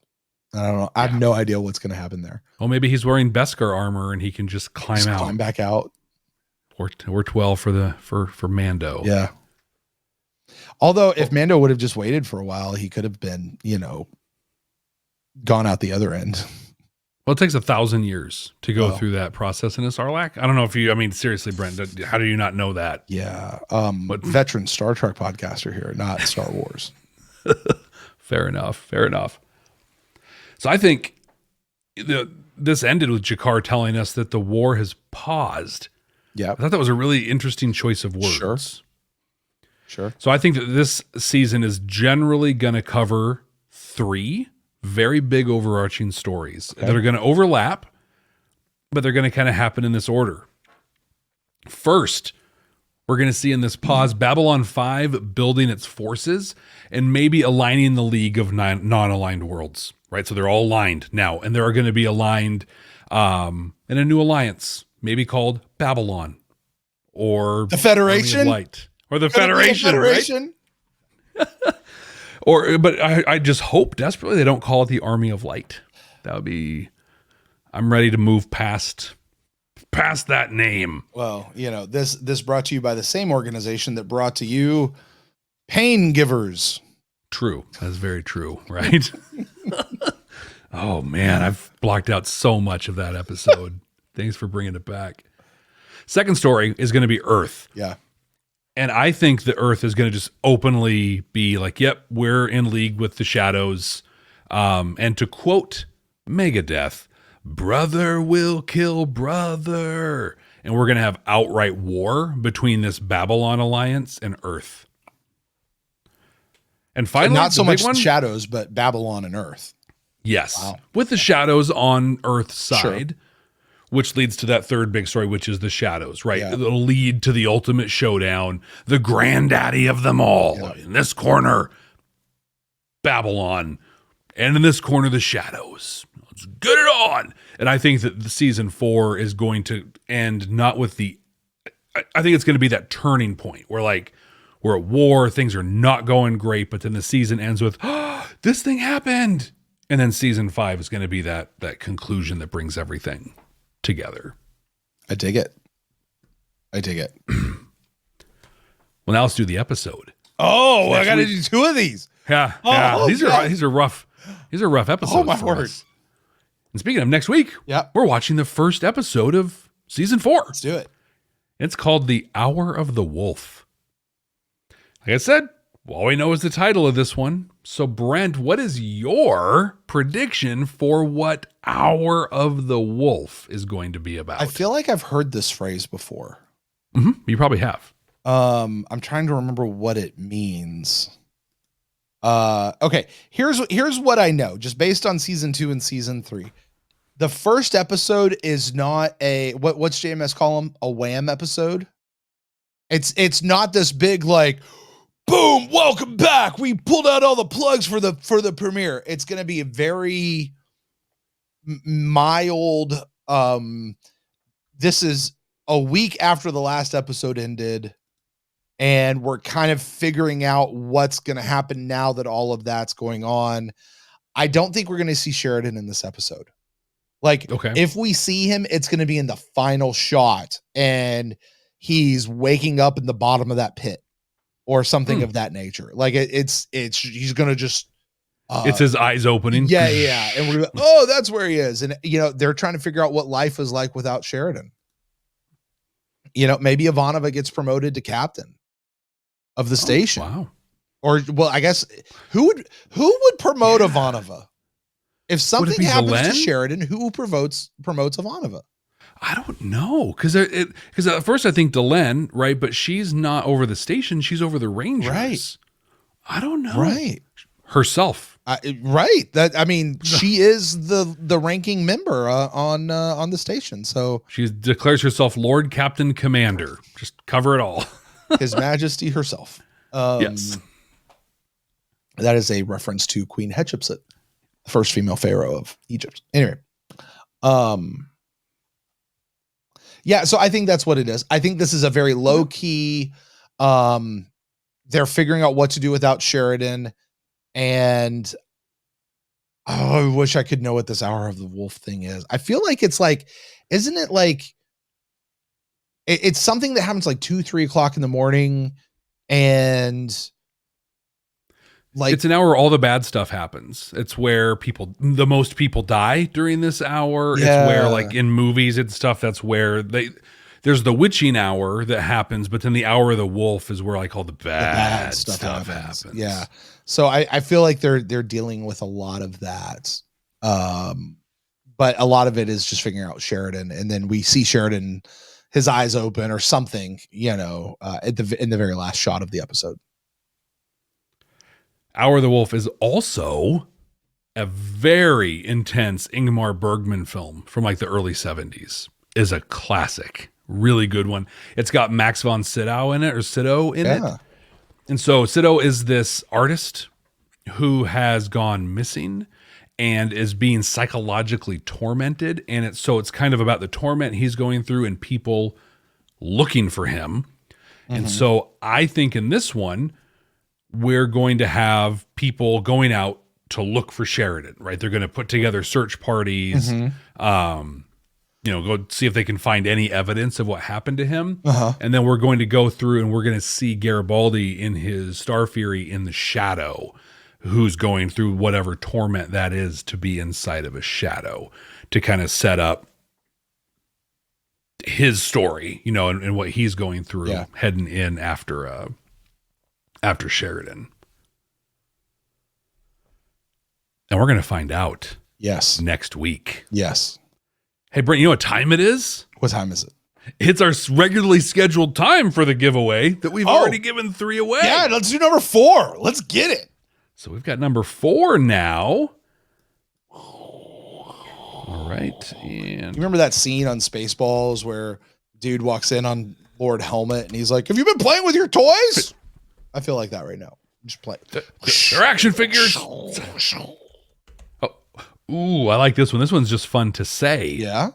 I don't know. I have no idea what's going to happen there. Well, maybe he's wearing Beskar armor and he can just climb out. Climb back out. or 12 for Mando. Yeah. Although if Mando would have just waited for a while, he could have been, gone out the other end. Well, it takes 1,000 years to go through that process in a Sarlacc. I don't know if seriously, Brent, how do you not know that? Yeah. Veteran Star Trek podcaster here, not Star Wars. Fair enough. So I think this ended with G'Kar telling us that the war has paused. Yeah. I thought that was a really interesting choice of words. Sure. So I think that this season is generally going to cover 3 very big overarching stories that are going to overlap, but they're going to kind of happen in this order. First, we're going to see in this pause Babylon 5 building its forces and maybe aligning the League of non-aligned worlds, right? So they're all aligned now, and they're going to be aligned in a new alliance, maybe called Babylon or the Federation, Army of Light, or the Federation, right? But I just hope desperately they don't call it the Army of Light. That would be. I'm ready to move past that name. Well, this brought to you by the same organization that brought to you Pain Givers. True. That's very true, right? Oh man, I've blocked out so much of that episode. Thanks for bringing it back. Second story is going to be Earth. Yeah. And I think the Earth is going to just openly be like, yep, we're in league with the shadows. And to quote Megadeth, brother will kill brother. And we're going to have outright war between this Babylon alliance and Earth. And finally, not so much shadows, but Babylon and Earth. Yes. Wow. With the shadows on Earth's side. Sure. Which leads to that third big story, which is the shadows, right? Yeah. It'll lead to the ultimate showdown, the granddaddy of them all. Yeah. In this corner, Babylon, and in this corner, the shadows. Let's get it on. And I think that the season 4 is going to end not with I think it's going to be that turning point where we're at war, things are not going great, but then the season ends with, this thing happened. And then season 5 is going to be that conclusion that brings everything together. I dig it. Well, now let's do the episode. Oh, I got to do 2 of these. Yeah. These are rough. These are rough episodes. Oh my word! And speaking of next week, we're watching the first episode of season 4. Let's do it. It's called The Hour of the Wolf. Like I said, all we know is the title of this one. So, Brent, what is your prediction for what Hour of the Wolf is going to be about? I feel like I've heard this phrase before. Mm-hmm. You probably have. I'm trying to remember what it means. Okay, here's what I know, just based on season 2 and season 3. The first episode is not what's JMS call them? A wham episode. It's not this big boom, welcome back. We pulled out all the plugs for the premiere. It's going to be a very mild. This is a week after the last episode ended, and we're kind of figuring out what's going to happen now that all of that's going on. I don't think we're going to see Sheridan in this episode. If we see him, it's going to be in the final shot, and he's waking up in the bottom of that pit. Or something of that nature. He's gonna just. It's his eyes opening. Yeah, and we're like, that's where he is, and they're trying to figure out what life is like without Sheridan. Maybe Ivanova gets promoted to captain of the station. Wow. Or I guess who would promote Ivanova? If something happens Delenn? to Sheridan, who promotes Ivanova? I don't know, because at first I think Delenn, right? But she's not over the station; she's over the Rangers. Right. I don't know. Right. Herself. Right. She is the ranking member on the station. So she declares herself Lord Captain Commander. Just cover it all. His Majesty herself. Yes. That is a reference to Queen Hatshepsut, the first female pharaoh of Egypt. Anyway. Yeah, so I think that's what it is. I think this is a very low key. They're figuring out what to do without Sheridan, and I wish I could know what this Hour of the Wolf thing is. I feel like it's isn't it it's something that happens like 2-3 o'clock in the morning, and like it's an hour where all the bad stuff happens. It's where the most people die during this hour. Yeah. It's where, like in movies and stuff, that's where there's the witching hour that happens, but then the hour of the wolf is where like all the bad stuff happens. Yeah. So I feel like they're dealing with a lot of that. But a lot of it is just figuring out Sheridan, and then we see Sheridan, his eyes open or something, in the very last shot of the episode. Hour of the Wolf is also a very intense Ingmar Bergman film from like the early 70s. Is a classic, really good one. It's got Max von Sydow in it, it. And so Sydow is this artist who has gone missing and is being psychologically tormented. And it's kind of about the torment he's going through and people looking for him. And so I think in this one, we're going to have people going out to look for Sheridan, right? They're going to put together search parties, go see if they can find any evidence of what happened to him. And then we're going to go through and we're going to see Garibaldi in his Starfury in the shadow, who's going through whatever torment that is to be inside of a shadow, to kind of set up his story, and what he's going through heading in after Sheridan. And we're going to find out next week. Yes. Hey, Brent, you know what time it is? What time is it? It's our regularly scheduled time for the giveaway that we've already given 3 away. Yeah, let's do number 4. Let's get it. So we've got number 4 now. All right. And you remember that scene on Spaceballs where dude walks in on Lord Helmet and he's like, "Have you been playing with your toys?" I feel like that right now. Just play. They're action figures. Ooh, I like this one. This one's just fun to say. Yeah.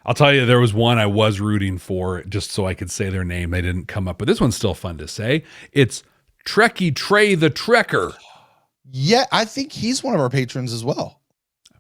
I'll tell you, there was one I was rooting for just so I could say their name. They didn't come up, but this one's still fun to say. It's TrekkieTreyTheTrekker. Yeah, I think he's one of our patrons as well.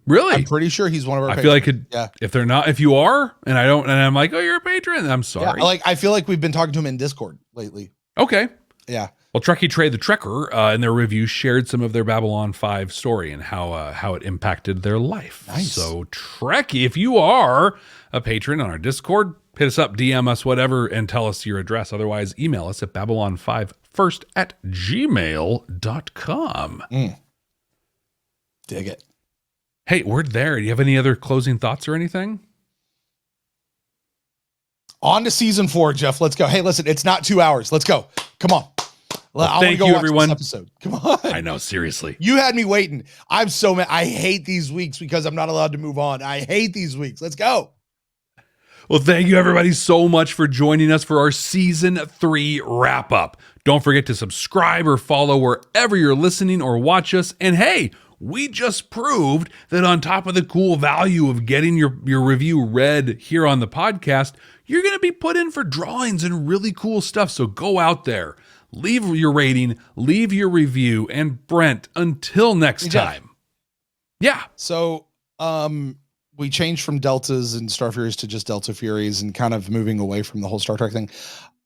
Really? I'm pretty sure he's one of our patrons. I feel like if they're not, if you are, and I'm like, oh, you're a patron, I'm sorry. Yeah, I feel like we've been talking to him in Discord lately. Okay. Yeah. Well, TrekkieTreyTheTrekker in their review shared some of their Babylon 5 story and how it impacted their life. Nice. So Trekkie, if you are a patron on our Discord, hit us up, DM us, whatever, and tell us your address. Otherwise, email us at babylon5first@gmail.com. Dig it. Hey, we're there. Do you have any other closing thoughts or anything? On to season 4, Jeff. Let's go. Hey, listen, it's not 2 hours. Let's go. Come on. Well, thank you, everyone. This episode. Come on. I know, seriously. You had me waiting. I'm so mad. I hate these weeks because I'm not allowed to move on. I hate these weeks. Let's go. Well, thank you, everybody, so much for joining us for our season 3 wrap up. Don't forget to subscribe or follow wherever you're listening or watch us. And hey, we just proved that on top of the cool value of getting your review read here on the podcast, you're going to be put in for drawings and really cool stuff. So go out there, leave your rating, leave your review, and Brent, until next time. Yeah. So, we changed from Deltas and Starfuries to just Delta Furies and kind of moving away from the whole Star Trek thing.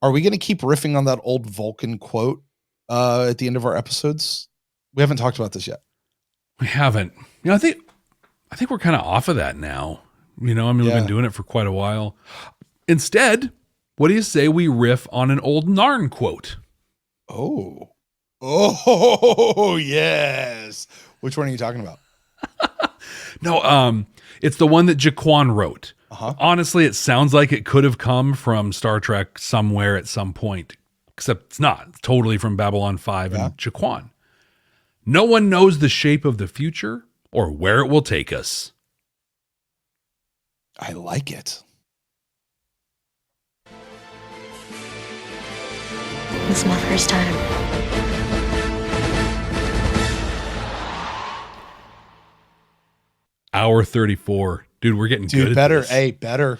Are we going to keep riffing on that old Vulcan quote at the end of our episodes? We haven't talked about this yet. We haven't. I think we're kind of off of that now. We've been doing it for quite a while. Instead, what do you say we riff on an old Narn quote? Oh, yes. Which one are you talking about? No, it's the one that Jaquan wrote. Honestly, it sounds like it could have come from Star Trek somewhere at some point, except it's not. It's totally from Babylon 5 and Jaquan. No one knows the shape of the future or where it will take us. I like it. This is my first time. Hour 34. Dude, we're getting good better. at this. Hey, better.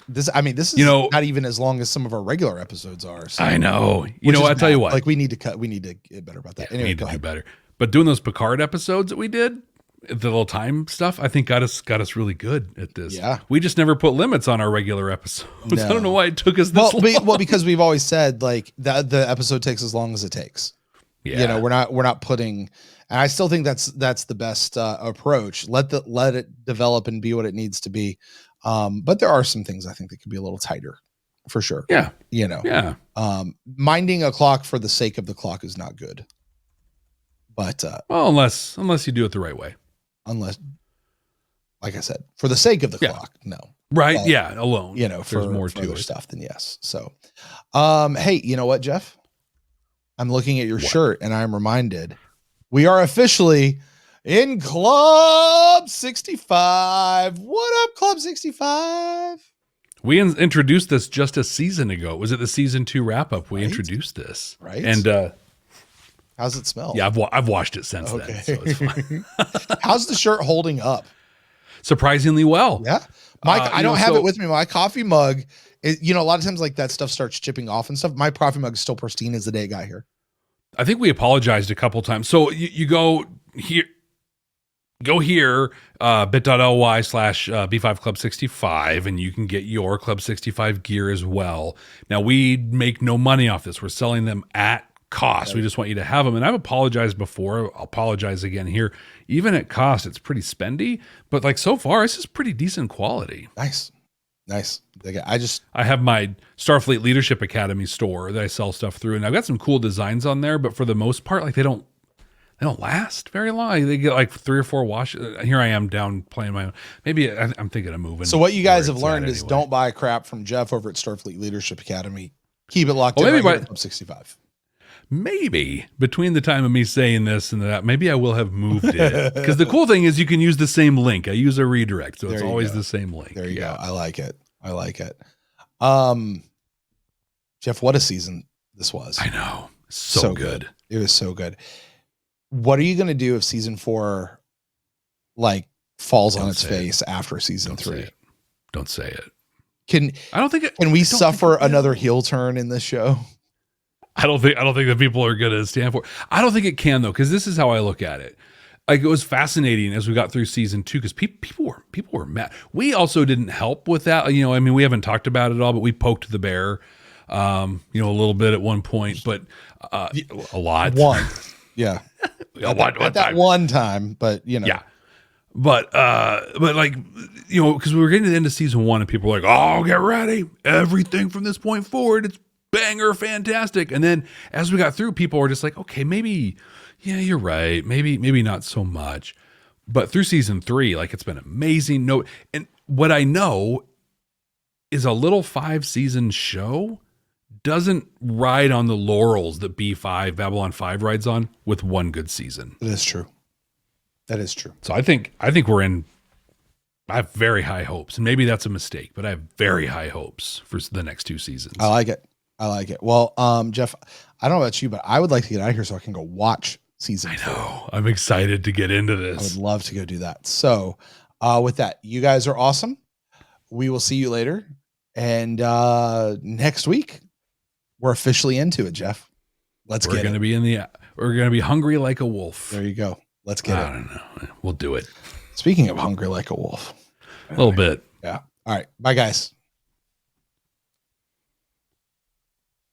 This is not even as long as some of our regular episodes are. So. I know. I tell you what. Like we need to get better about that. Yeah, anyway, we need to do better. But doing those Picard episodes that we did, the little time stuff, I think got us really good at this. Yeah. We just never put limits on our regular episodes. No. I don't know why it took us this long. Well, because we've always said like that the episode takes as long as it takes. Yeah. You know, we're not putting, and I still think that's the best approach. Let it develop and be what it needs to be. But there are some things I think that could be a little tighter, for sure. Yeah. You know. Yeah. Minding a clock for the sake of the clock is not good. But Well, unless you do it the right way. Unless, like I said, for the sake of the clock, no. Right? But, yeah, alone. You know, there's more for to other it. stuff than yes. So, hey, you know what, Jeff? I'm looking at your shirt and I'm reminded we are officially in Club 65. What up, Club 65? We introduced this just a season ago. Was it the season 2 wrap up? We Right. introduced this, Right. And how's it smell? yeah, I've washed it since then. So it's fine. How's the shirt holding up? Surprisingly well. Yeah. Mike, I don't have so- it with me. My coffee mug, a lot of times like that stuff starts chipping off and stuff. My coffee mug is still pristine as the day it got here. I think we apologized a couple times. So you go here, bit.ly/B5 Club 65, and you can get your Club 65 gear as well. Now, we make no money off this. We're selling them at cost. We just want you to have them. And I've apologized before. I'll apologize again here. Even at cost, it's pretty spendy, but like so far, this is pretty decent quality. Nice. I have my Starfleet Leadership Academy store that I sell stuff through, and I've got some cool designs on there, but for the most part, like they don't last very long. They get like 3 or 4 washes. Here I am down playing my own. Maybe I'm thinking of moving. So what you guys have where it's learned at is anyway. don't buy crap from Jeff over at Starfleet Leadership Academy. Keep it locked Well, in maybe right here by- at Club 65. Maybe between the time of me saying this and that, maybe I will have moved it. Because the cool thing is you can use the same link. I use a redirect, so it's There you always go. the same link. There you go. I like it. Jeff, what a season this was. I know. So good. It was so good. What are you going to do if season 4 like falls on Don't its say face after season Don't 3? say it. Don't say it. Can we suffer another heel turn in this show? I don't think that people are going to stand for it. I don't think it can though, because this is how I look at it. Like it was fascinating as we got through season 2 because people were mad. We also didn't help with that. You know, I mean, we haven't talked about it all, but we poked the bear, a little bit at one point, but a lot. One, yeah, at that one time, but yeah. But like, because we were getting to the end of season 1 and people were like, oh, get ready. Everything from this point forward, it's banger fantastic. And then as we got through, people were just like, okay, maybe, yeah, you're right. Maybe not so much. But through season 3, like it's been amazing. No, and what I know is a little 5-season show doesn't ride on the laurels that B5, Babylon 5 rides on with one good season. That is true. So I think we're in. I have very high hopes, and maybe that's a mistake, but I have very high hopes for the next 2 seasons. I like it. Well, Jeff, I don't know about you, but I would like to get out of here so I can go watch season 4. I know. I'm excited to get into I this. would love to go do that. So, with that, you guys are awesome. We will see you later, and next week we're officially into it, Jeff. We're going to be hungry like a wolf. There you go. Let's get it. I don't know. We'll do it. Speaking of hungry like a wolf, A little bit. Yeah. All right. Bye, guys.